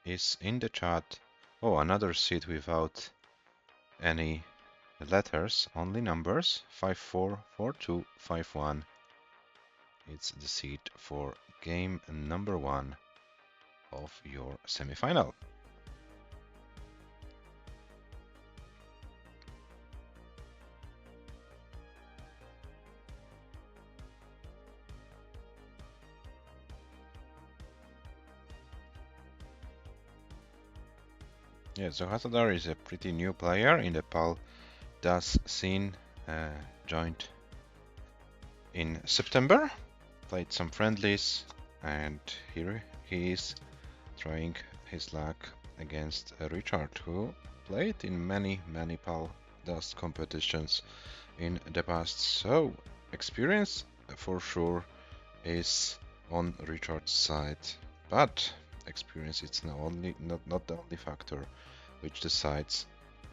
is in the chat. Oh, another seat without any letters, only numbers. 544251. It's the seat for game number 1 of your semi-final. Yeah, ZOHASSADAR is a pretty new player in the PAL-DAS scene, joined in September, played some friendlies, and here he is trying his luck against Richard, who played in many PAL-DAS competitions in the past. So experience for sure is on Richard's side, but experience is not the only factor which decides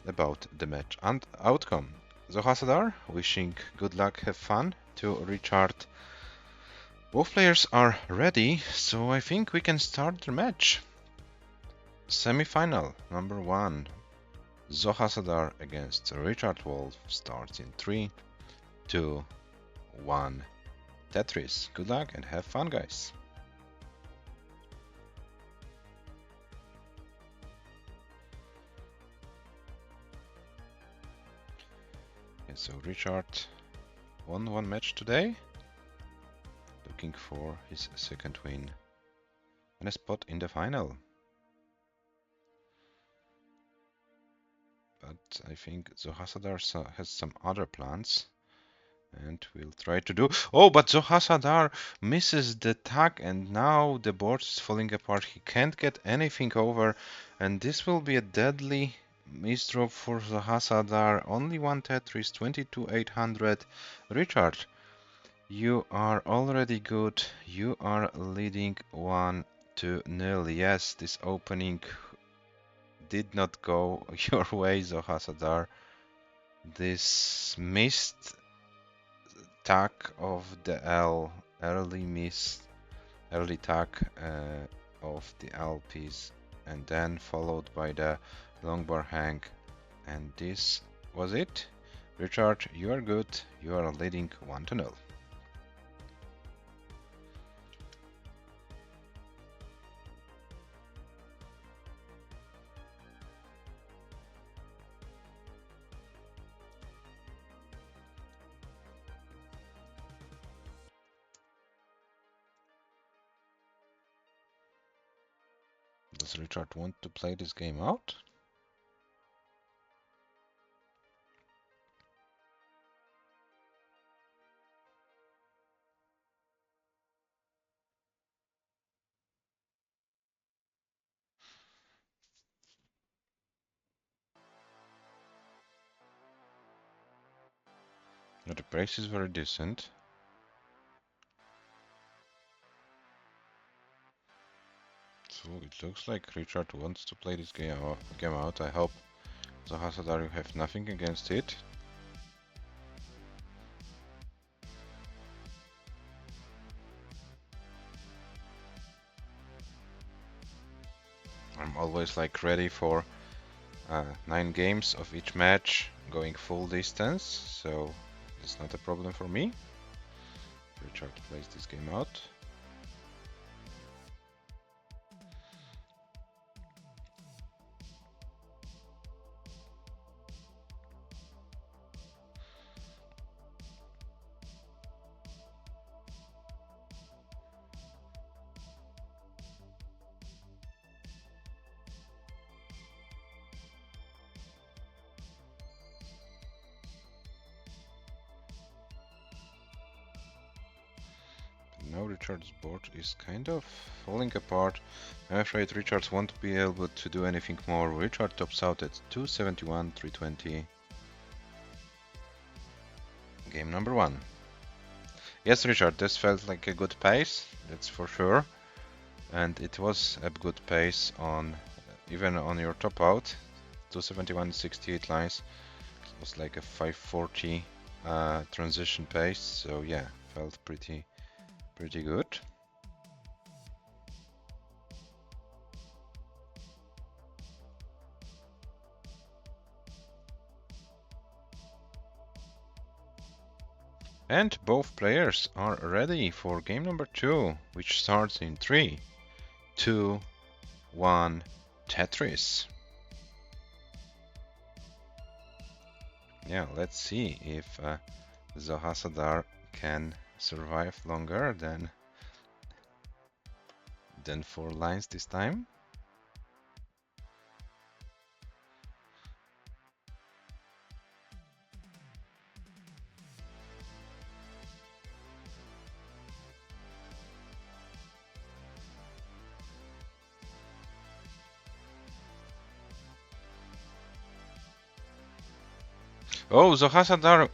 about the match and outcome. ZOHASSADAR, wishing good luck, have fun to Richard. Both players are ready, so I think we can start the match. Semi-final number 1, ZOHASSADAR against Richard Wolf, starts in 3, 2, 1. Tetris. Good luck and have fun, guys. Yeah, so Richard won one match today, looking for his second win and a spot in the final. But I think ZOHASSADAR has some other plans, and we'll try to do. Oh, but ZOHASSADAR misses the tag, and now the board is falling apart. He can't get anything over, and this will be a deadly misdrop for ZOHASSADAR. Only one Tetris, 22,800. Richard, you are already good. You are leading 1-0. Yes, this opening did not go your way, ZOHASSADAR. This missed tag of the L, early tag of the L piece, and then followed by the long bar hang, and this was it. Richard, you are good. You are leading 1-0. Does Richard want to play this game out? The price is very decent. So it looks like Richard wants to play this game out. I hope ZOHASSADAR you have nothing against it. I'm always like ready for 9 games of each match going full distance, so it's not a problem for me. Richard plays this game out. Now Richard's board is kind of falling apart. I'm afraid Richard won't be able to do anything more. Richard tops out at 271, 320. Game number 1. Yes, Richard, this felt like a good pace, that's for sure. And it was a good pace on even on your top out. 271, 68 lines. It was like a 540 transition pace, so yeah, felt pretty good. And both players are ready for game number 2, which starts in 3, 2, 1, Tetris. Yeah, let's see if ZOHASSADAR can survive longer than 4 lines this time. Oh, ZOHASSADAR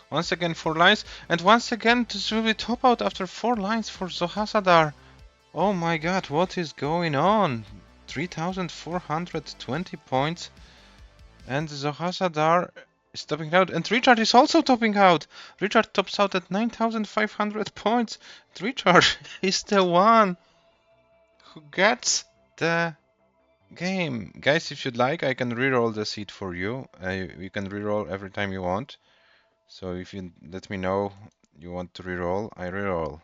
once again 4 lines, and once again this will be top out after 4 lines for ZOHASSADAR. Oh my god, what is going on? 3,420 points, and ZOHASSADAR is topping out, and Richard is also topping out. Richard tops out at 9,500 points. Richard is the one who gets the game. Guys, if you'd like, I can reroll the seat for you. You can reroll every time you want. So if you let me know you want to reroll, I reroll.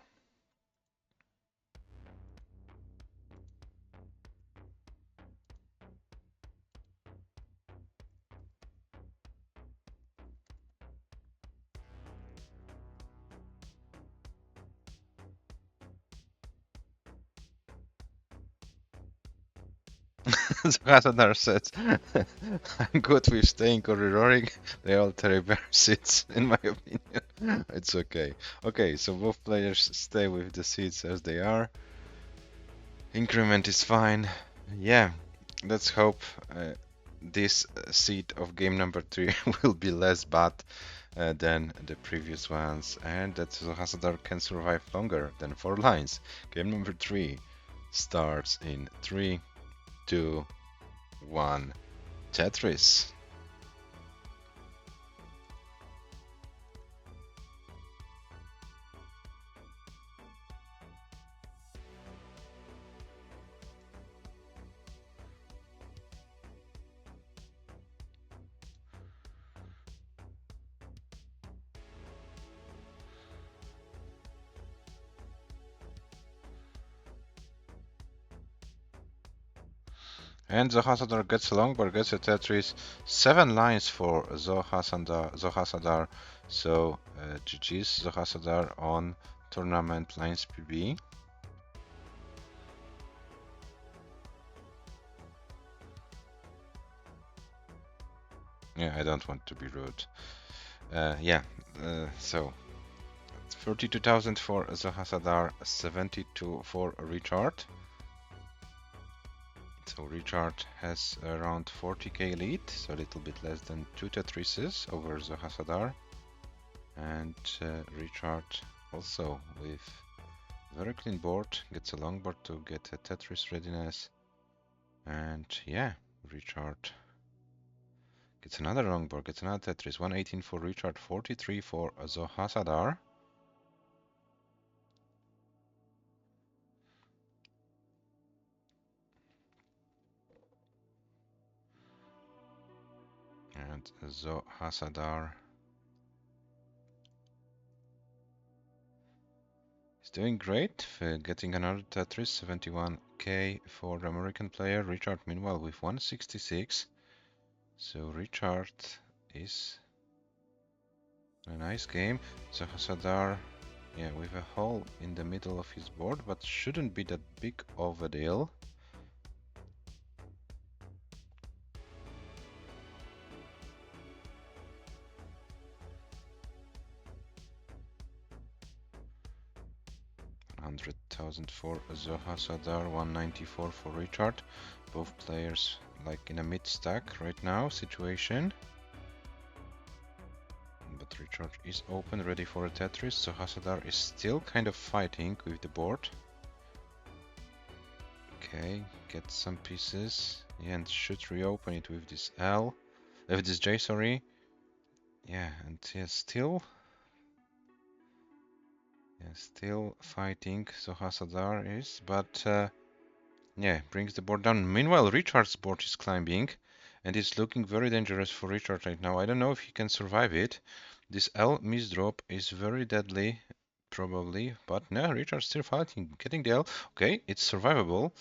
ZOHASSADAR says, I'm good with staying or reroring. They all teddy bear seats, in my opinion. It's okay. Okay, so both players stay with the seats as they are. Increment is fine. Yeah, let's hope this seat of game number 3 will be less bad than the previous ones, and that ZOHASSADAR can survive longer than 4 lines. Game number 3 starts in 3, 2, 1, Tetris. And ZOHASSADAR gets along, but gets a Tetris. 7 lines for ZOHASSADAR. So GG's ZOHASSADAR on tournament lines PB. Yeah, I don't want to be rude. So 32,000 for ZOHASSADAR, 72 for Richard. So Richard has around 40k lead, so a little bit less than 2 Tetrises over ZOHASSADAR. And Richard also with very clean board, gets a long board to get a Tetris readiness. And yeah, Richard gets another long board, gets another Tetris. 118 for Richard, 43 for ZOHASSADAR. And ZOHASSADAR is doing great, getting another Tetris, 71k for the American player. Richard, meanwhile, with 166. So Richard is a nice game. ZOHASSADAR, yeah, with a hole in the middle of his board, but shouldn't be that big of a deal. $100,000 for ZOHASSADAR, 194 for Richard. Both players like in a mid stack right now situation. But Richard is open, ready for a Tetris. ZOHASSADAR is still kind of fighting with the board. Okay, get some pieces. Yeah, and should reopen it with this L. With this J, sorry. Yeah, and yeah, still fighting, ZOHASSADAR is, but yeah, brings the board down. Meanwhile, Richard's board is climbing, and it's looking very dangerous for Richard right now. I don't know if he can survive it. This L misdrop is very deadly, probably, but no, Richard's still fighting, getting the L. Okay, it's survivable.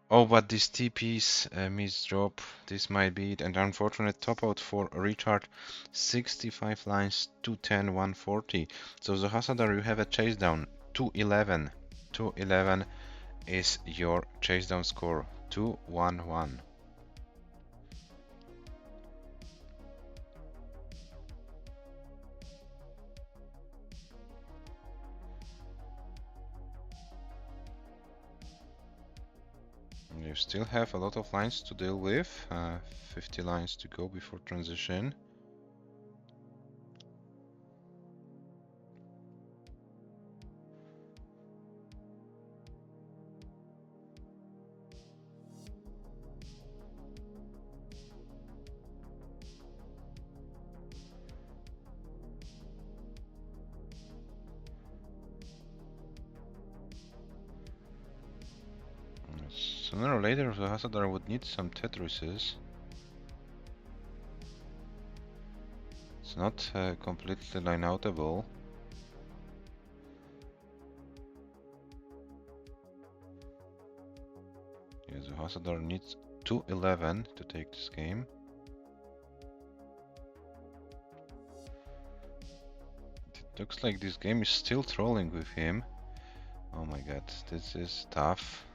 Oh, but this TP's misdrop, this might be it, and unfortunate top out for Richard, 65 lines, 210, 140. So ZOHASSADAR, you have a chase down, 211. 211 is your chase down score, 211. You still have a lot of lines to deal with, 50 lines to go before transition. Sooner or later, ZOHASSADAR would need some Tetrises. It's not completely line-outable. Yeah, ZOHASSADAR needs 211 to take this game. It looks like this game is still trolling with him. Oh my god, this is tough.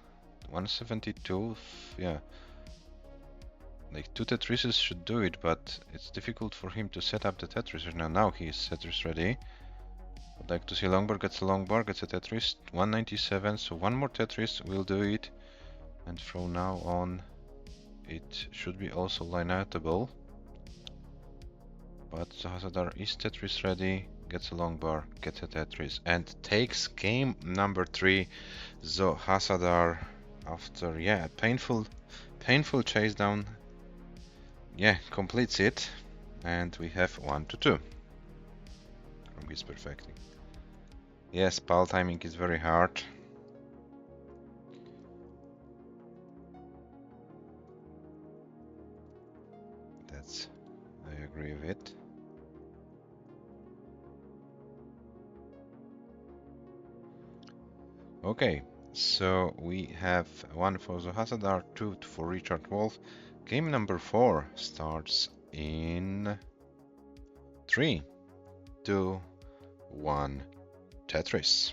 172, yeah. Like 2 Tetrises should do it, but it's difficult for him to set up the Tetris right now. Now he is Tetris ready. I'd like to see Longbar gets a Longbar, gets a Tetris, 197, so one more Tetris will do it. And from now on, it should be also line-outable. But ZOHASSADAR is Tetris ready, gets a Longbar, gets a Tetris, and takes game number 3. ZOHASSADAR, after, yeah, painful chase down, yeah, completes it, and we have 1-2 from his perfecting. Yes, PAL timing is very hard. I agree with it. Okay, so we have 1 for ZOHASSADAR, 2 for Richard Wolf. Game number 4 starts in 3, 2, 1, Tetris.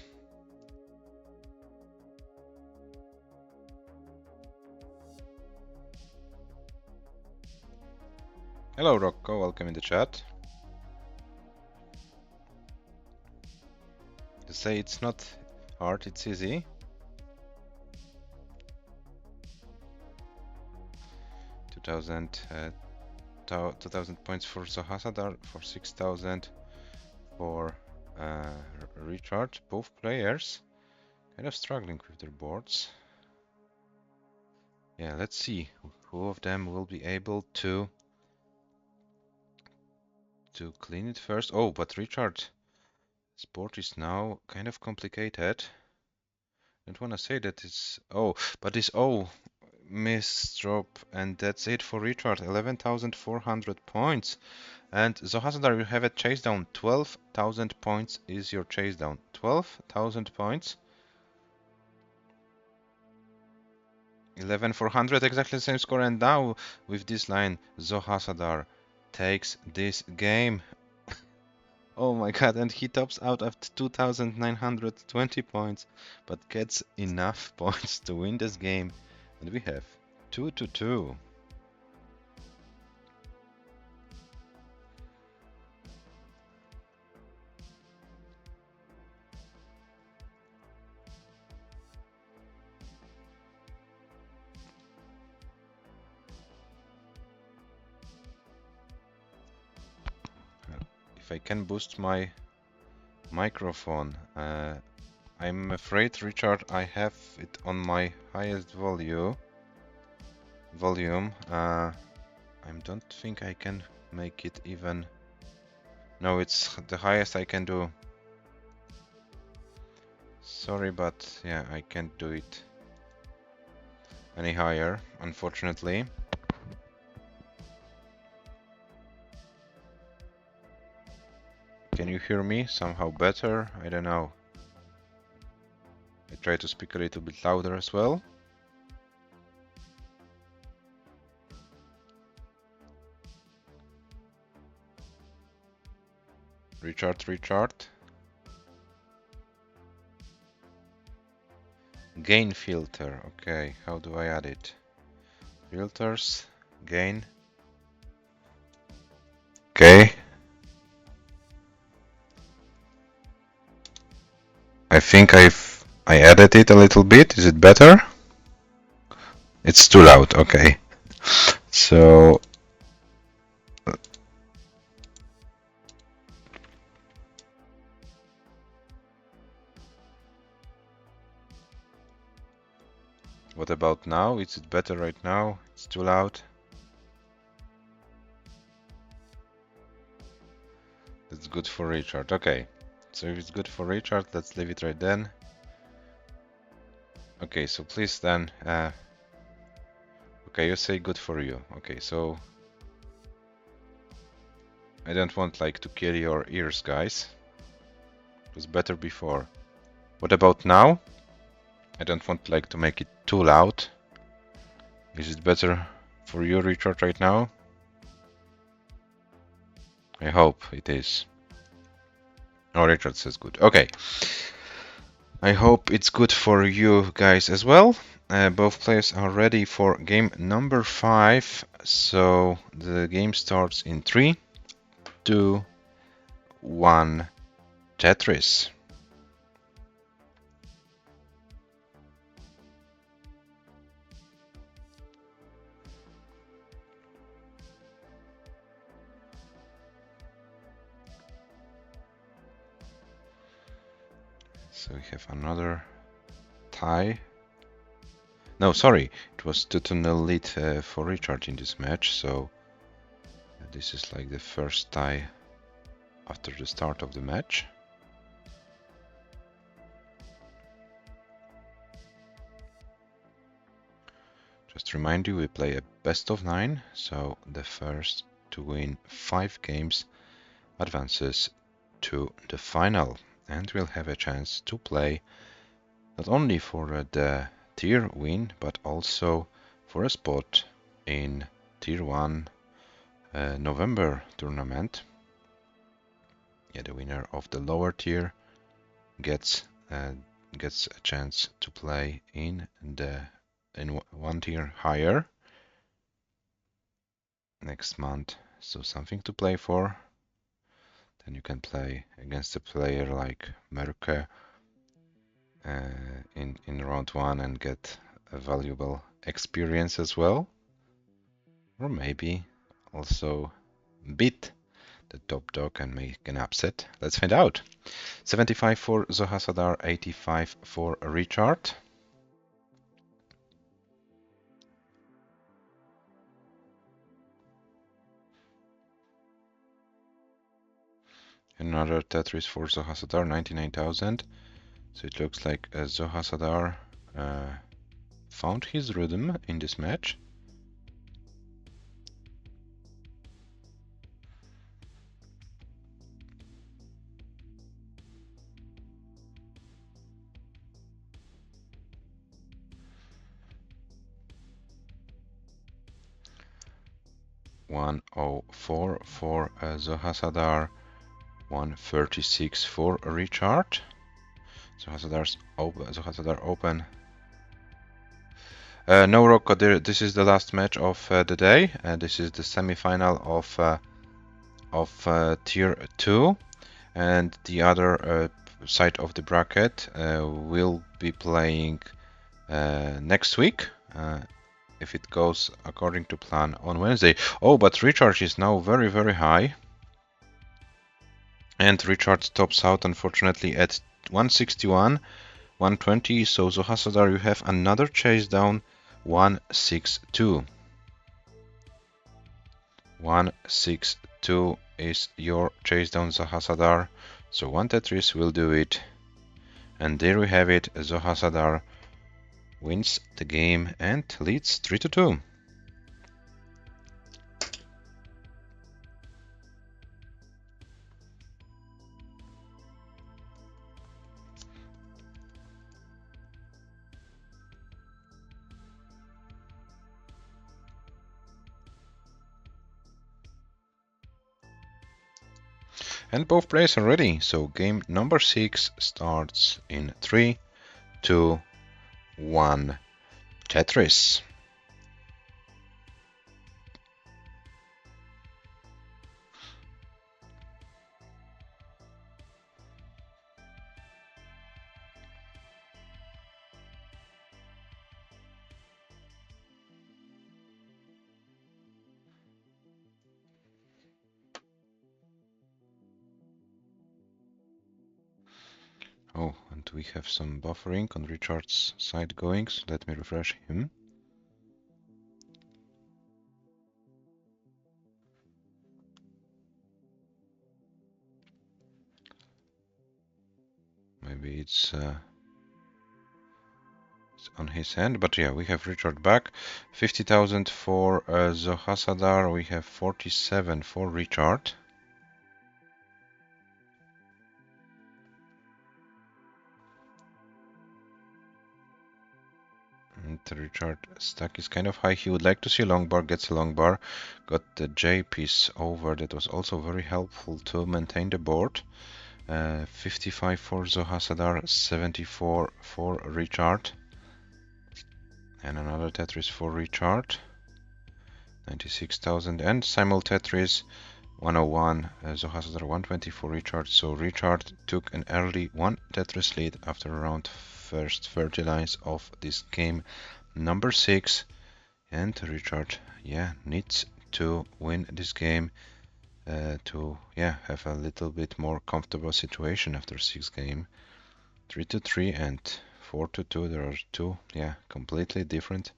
Hello, Rocco. Welcome in the chat. You say it's not hard, it's easy. 2,000 points for ZOHASSADAR, for 6,000 for Richard. Both players kind of struggling with their boards. Yeah, let's see who of them will be able to clean it first. Oh, but Richard's board is now kind of complicated. Don't want to say that it's but it's miss drop, and that's it for Richard. 11,400 points. And ZOHASSADAR, you have a chase down. 12,000 points is your chase down. 12,000 points. 11,400, exactly the same score. And now with this line, ZOHASSADAR takes this game. Oh my god, and he tops out at 2,920 points, but gets enough points to win this game. And we have 2-2. If I can boost my microphone. I'm afraid, Richard, I have it on my highest volume. I don't think I can make it even. No, it's the highest I can do. Sorry, but yeah, I can't do it any higher, unfortunately. Can you hear me somehow better? I don't know. I try to speak a little bit louder as well. Richard. Gain filter. Okay, how do I add it? Filters, gain. Okay. I think I added it a little bit. Is it better? It's too loud. Okay. So what about now? Is it better right now? It's too loud. That's good for Richard. Okay. So if it's good for Richard, let's leave it right then. Okay, so please then okay, you say good for you. Okay, so I don't want like to kill your ears, guys. It was better before. What about now? I don't want like to make it too loud. Is it better for you, Richard, right now? I hope it is. Oh, Richard says good. Okay. I hope it's good for you guys as well. Both players are ready for game number 5. So the game starts in 3, 2, 1, Tetris. So we have another tie. No, sorry, it was 2-0 lead for Richard in this match. So this is like the first tie after the start of the match. Just to remind you, we play a best of 9, so the first to win 5 games advances to the final, and we'll have a chance to play not only for the tier win, but also for a spot in tier 1 November tournament. Yeah, the winner of the lower tier gets a chance to play in one tier higher next month, so something to play for. Then you can play against a player like MIRRORRIKER in round 1 and get a valuable experience as well. Or maybe also beat the top dog and make an upset. Let's find out. 75 for ZOHASSADAR, 85 for Richard. Another Tetris for ZOHASSADAR, 99,000. So it looks like ZOHASSADAR found his rhythm in this match. $104 for ZOHASSADAR, 136 for Richard. ZOHASSADAR open. No, Rocco, this is the last match of the day. This is the semi-final of Tier 2, and the other side of the bracket will be playing next week, if it goes according to plan, on Wednesday. Oh, but Richard is now very, very high. And Richard tops out, unfortunately, at 161, 120. So ZOHASSADAR, you have another chase down, 162. 162 is your chase down, ZOHASSADAR. So one Tetris will do it. And there we have it. ZOHASSADAR wins the game and leads 3-2. And both players are ready, so game number 6 starts in 3, 2, 1, Tetris. Oh, and we have some buffering on Richard's side going, so let me refresh him. Maybe it's on his end, but yeah, we have Richard back. 50,000 for ZOHASSADAR, we have 47 for Richard. And Richard stack is kind of high. He would like to see a long bar, gets a long bar. Got the J piece over, that was also very helpful to maintain the board. 55 for ZOHASSADAR, 74 for Richard. And another Tetris for Richard. 96,000 and simul Tetris 101, ZOHASSADAR 120 for Richard. So Richard took an early 1 Tetris lead after around first 30 lines of this game number 6. And Richard, yeah, needs to win this game to have a little bit more comfortable situation after 6 game. 3-3 and 4-2. There are two completely different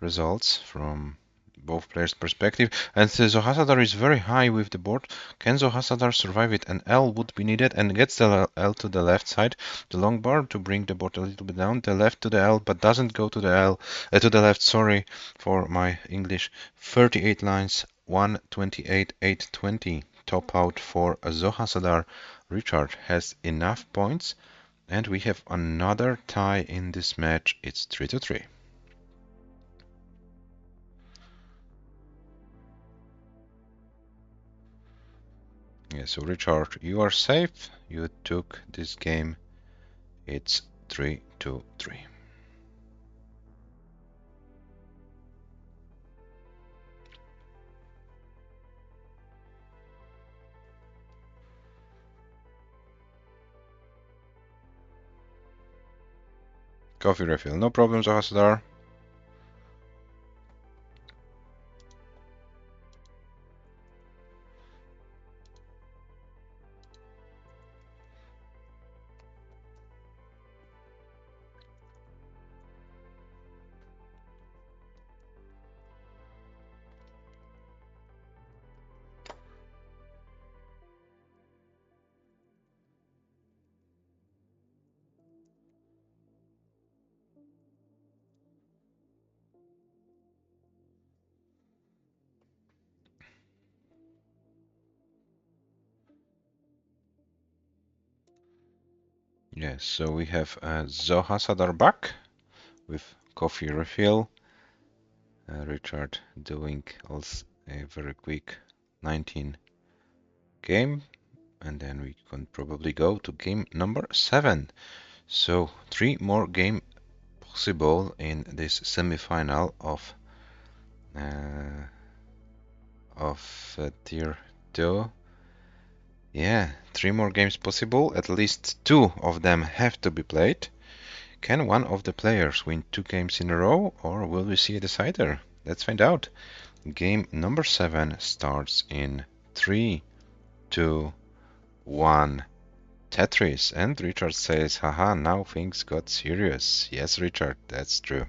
results from both players' perspective. And ZOHASSADAR is very high with the board. Can ZOHASSADAR survive it? An L would be needed, and gets the L to the left side. The long bar to bring the board a little bit down. The left to the L, but doesn't go to the L to the left. Sorry for my English. 38 lines, 128, 820. Top out for ZOHASSADAR. Richard has enough points, and we have another tie in this match. It's 3-3. Yeah, so Richard, you are safe. You took this game. It's 3-3. Coffee refill, no problem, Zohassadar. Yes, so we have Zohassadar back with coffee refill. Richard doing also a very quick 19 game, and then we can probably go to game number 7. So 3 more game possible in this semi-final of tier 2. Yeah, 3 more games possible. At least 2 of them have to be played. Can one of the players win 2 games in a row, or will we see a decider? Let's find out. Game number 7 starts in 3, 2, 1. Tetris. And Richard says, haha, now things got serious. Yes, Richard, that's true.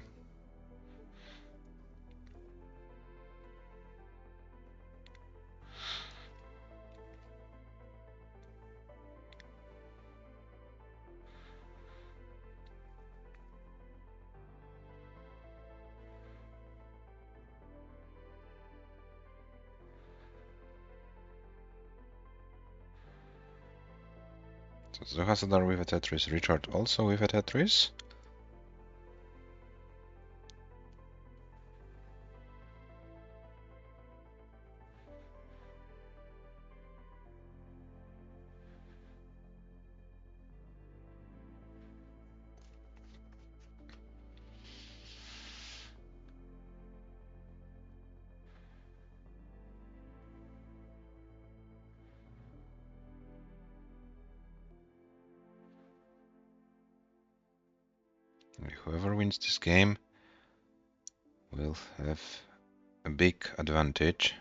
So Zohassadar with a Tetris, Richard also with a Tetris. Whoever wins this game will have a big advantage.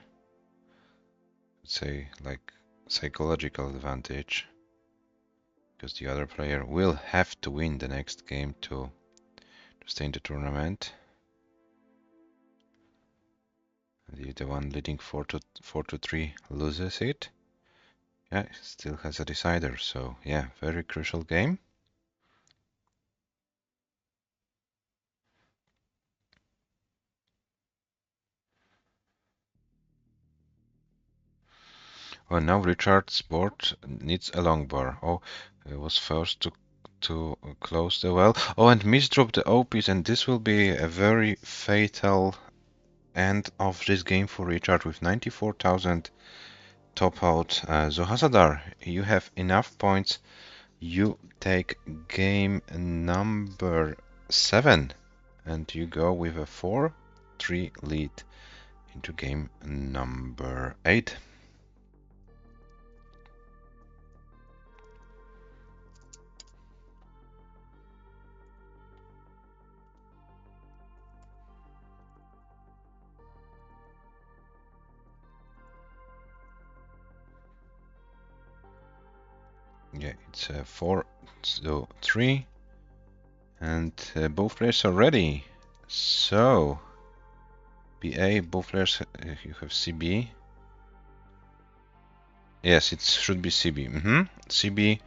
Say, like, psychological advantage. Because the other player will have to win the next game to stay in the tournament. The one leading 4-3 loses it. Yeah, it still has a decider, so yeah, very crucial game. Oh, now Richard's board needs a long bar. Oh, he was forced to close the well. Oh, and misdropped the OPs, and this will be a very fatal end of this game for Richard with 94,000 top out. Zohassadar, you have enough points. You take game number 7, and you go with a 4-3 lead into game number 8. Yeah, it's 4-3, and both players are ready. So, BA, both players, you have CB. Yes, it should be CB. CB.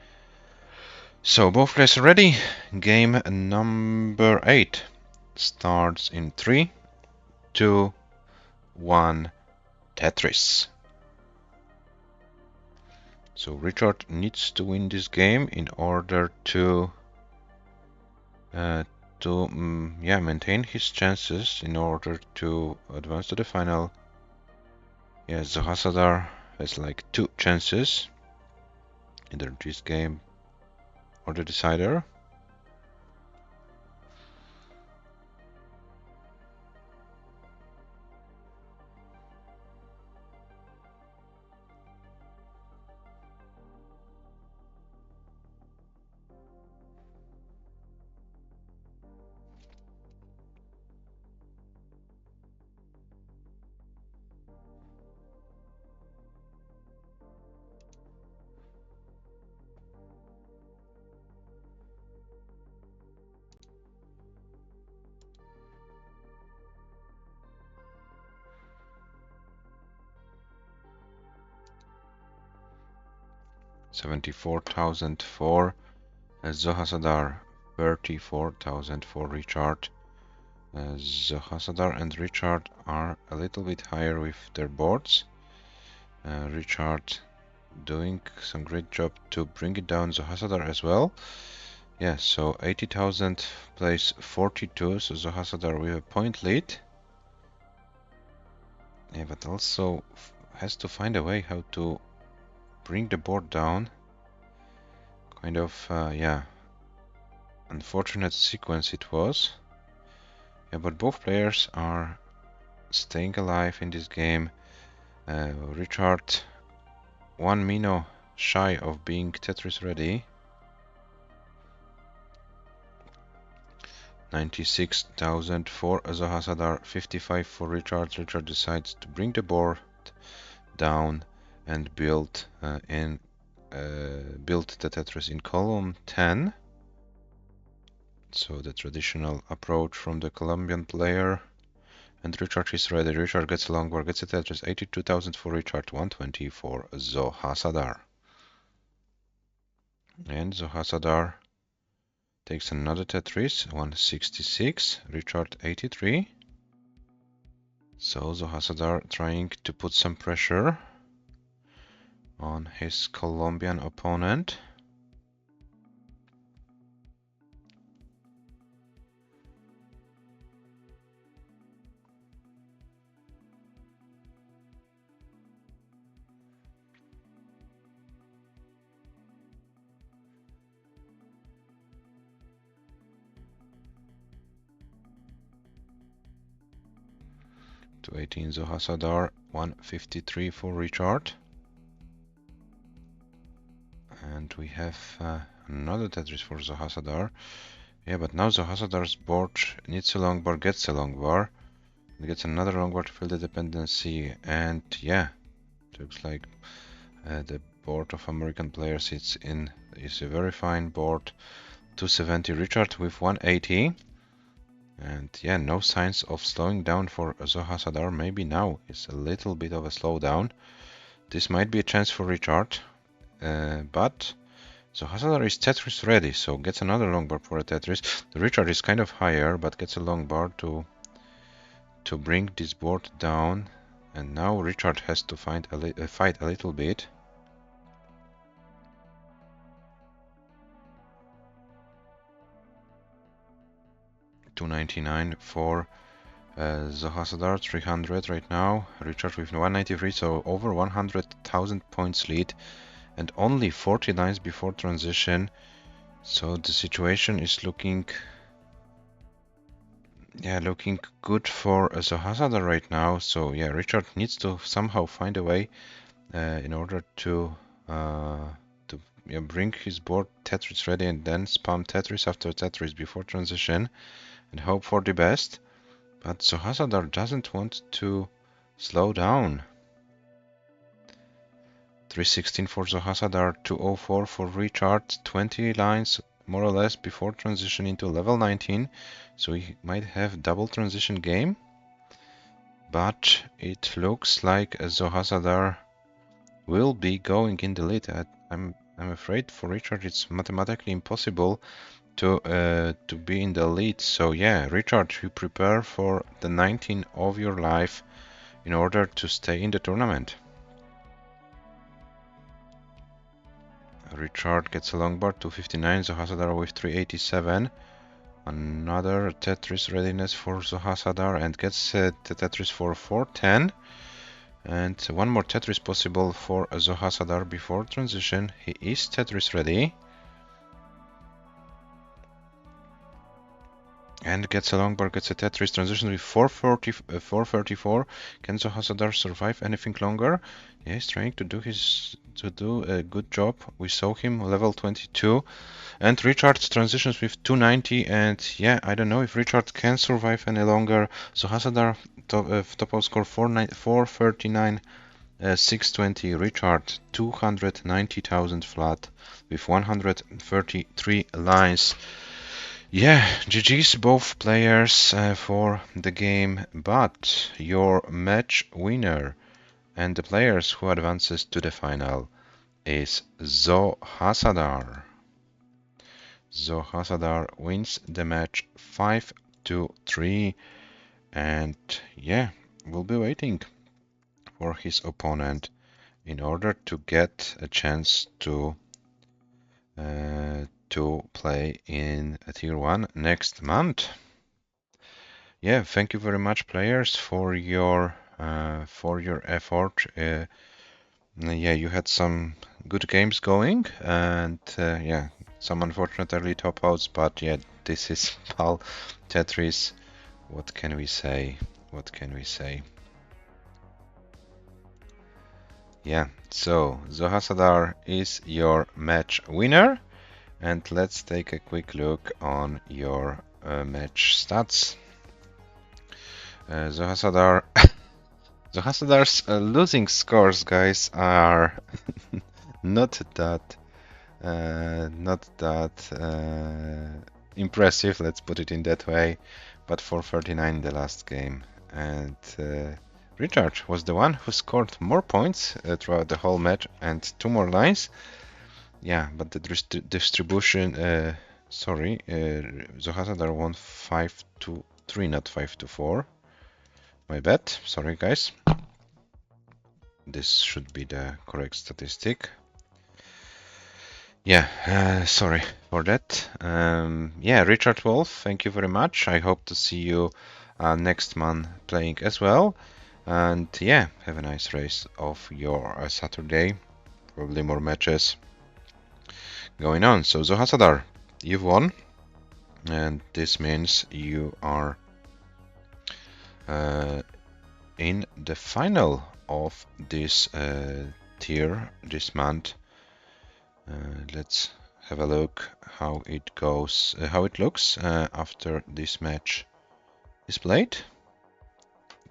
So, both players are ready. Game number 8 starts in 3, 2, 1. Tetris. So Richard needs to win this game in order to maintain his chances in order to advance to the final. Yeah, Zohassadar has like 2 chances, either this game or the decider. 74,000 for ZOHASSADAR, 34,000 for Richard. ZOHASSADAR and Richard are a little bit higher with their boards. Richard doing some great job to bring it down ZOHASSADAR as well. Yeah, so 80,000 plays 42, so ZOHASSADAR with a point lead. Yeah, but also has to find a way how to bring the board down. Kind of, yeah, unfortunate sequence it was. Yeah, but both players are staying alive in this game. Richard, 1 Mino shy of being Tetris ready. 96,000 for ZOHASSADAR, 55 for Richard. Richard decides to bring the board down and build the Tetris in column 10. So the traditional approach from the Colombian player. And Richard is ready. Richard gets a longboard, gets a Tetris. 82,000 for Richard, 120 for ZOHASSADAR. And ZOHASSADAR takes another Tetris, 166, Richard 83. So ZOHASSADAR trying to put some pressure on his Colombian opponent. To 18 ZOHASSADAR, 153 for Richard. And we have another Tetris for ZOHASSADAR. Yeah, but now ZOHASSADAR's board needs a long bar, gets a long bar. And gets another long bar to fill the dependency. And yeah, looks like the board of American players is a very fine board. 270 Richard with 180. And yeah, no signs of slowing down for ZOHASSADAR. Maybe now it's a little bit of a slowdown. This might be a chance for Richard, but ZOHASSADAR is Tetris ready, so gets another long bar for a Tetris. The Richard is kind of higher, but gets a long bar to bring this board down. And now Richard has to fight a little bit. $299 for ZOHASSADAR, 300 right now. Richard with 193, so over 100,000 points lead, and only 40 lines before transition. So the situation is looking good for ZOHASSADAR right now. So yeah, Richard needs to somehow find a way in order to bring his board Tetris ready and then spam Tetris after Tetris before transition and hope for the best. But ZOHASSADAR doesn't want to slow down. 316 for ZOHASSADAR, 204 for Richard, 20 lines more or less before transition into level 19. So he might have double transition game. But it looks like ZOHASSADAR will be going in the lead. I'm afraid for Richard it's mathematically impossible to be in the lead. So yeah, Richard, you prepare for the 19 of your life in order to stay in the tournament. Richard gets a long bar, 259, ZOHASSADAR with 387. Another Tetris readiness for ZOHASSADAR and gets the Tetris for 410. And one more Tetris possible for ZOHASSADAR before transition. He is Tetris ready. And gets a long bar, gets a Tetris transition with 434. Can ZOHASSADAR survive anything longer? Yeah, he's trying to do a good job. We saw him level 22. And Richard transitions with 290. And yeah, I don't know if Richard can survive any longer. ZOHASSADAR top score 439. 620. Richard 290,000 flat with 133 lines. Yeah, GG's both players for the game, but your match winner and the players who advances to the final is ZOHASSADAR. ZOHASSADAR wins the match 5-3, and yeah, we'll be waiting for his opponent in order to get a chance to play in Tier 1 next month. Yeah, thank you very much, players, for your effort. Yeah, you had some good games going, and yeah, some unfortunate early top outs, but yeah, this is PAL Tetris. What can we say? What can we say? Yeah, so ZOHASSADAR is your match winner, and let's take a quick look on your match stats. ZOHASSADAR's losing scores, guys, are not that impressive, let's put it in that way, but 439 the last game. And Richard was the one who scored more points throughout the whole match and 2 more lines. Yeah, but the distribution, ZOHASSADAR won 5-3, not 5-4. My bad, sorry guys. This should be the correct statistic. Yeah, sorry for that. Yeah, Richard Wolf, thank you very much. I hope to see you next month playing as well. And yeah, have a nice race of your Saturday. Probably more matches going on. So ZOHASSADAR, you've won. And this means you are in the final of this tier this month. Let's have a look how it goes, how it looks after this match is played.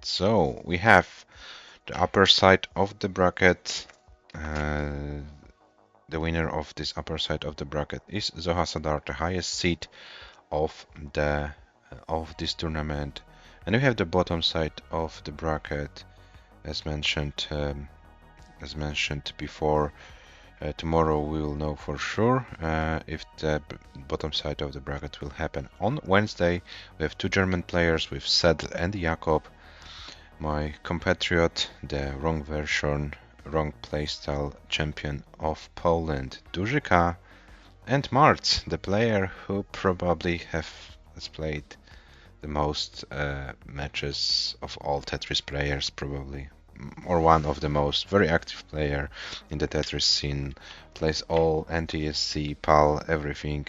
So we have the upper side of the bracket. The winner of this upper side of the bracket is ZOHASSADAR, the highest seed of this tournament. And we have the bottom side of the bracket, as mentioned before. Tomorrow we will know for sure if the bottom side of the bracket will happen on Wednesday. We have 2 German players with Sedl and Jakob. My compatriot, the wrong version, wrong playstyle champion of Poland, Dużyka, and Martz, the player who probably has played the most matches of all Tetris players, probably, or one of the most, very active player in the Tetris scene, plays all NTSC, PAL, everything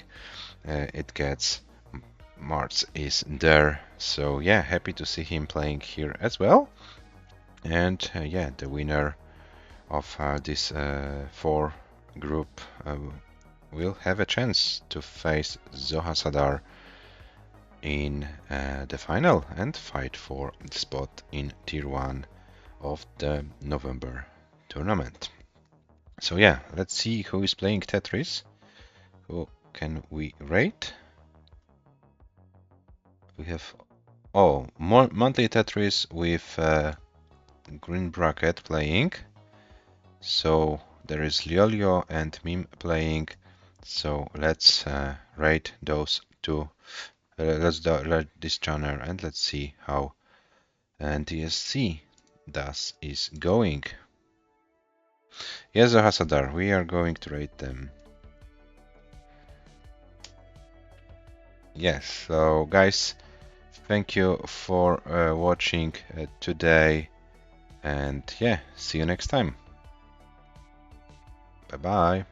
it gets. Martz is there, so yeah, happy to see him playing here as well. And yeah, the winner of this 4 group will have a chance to face ZOHASSADAR in the final and fight for the spot in Tier 1 of the November tournament. So yeah, let's see who is playing Tetris. Who can we rate? We have monthly Tetris with green bracket playing. So there is Liolio and Mim playing. So let's rate those 2. Let's rate this genre and let's see how NTSC is going. Yes, ZOHASSADAR, we are going to rate them. Yes, so guys, thank you for watching today, and yeah, see you next time. Bye bye.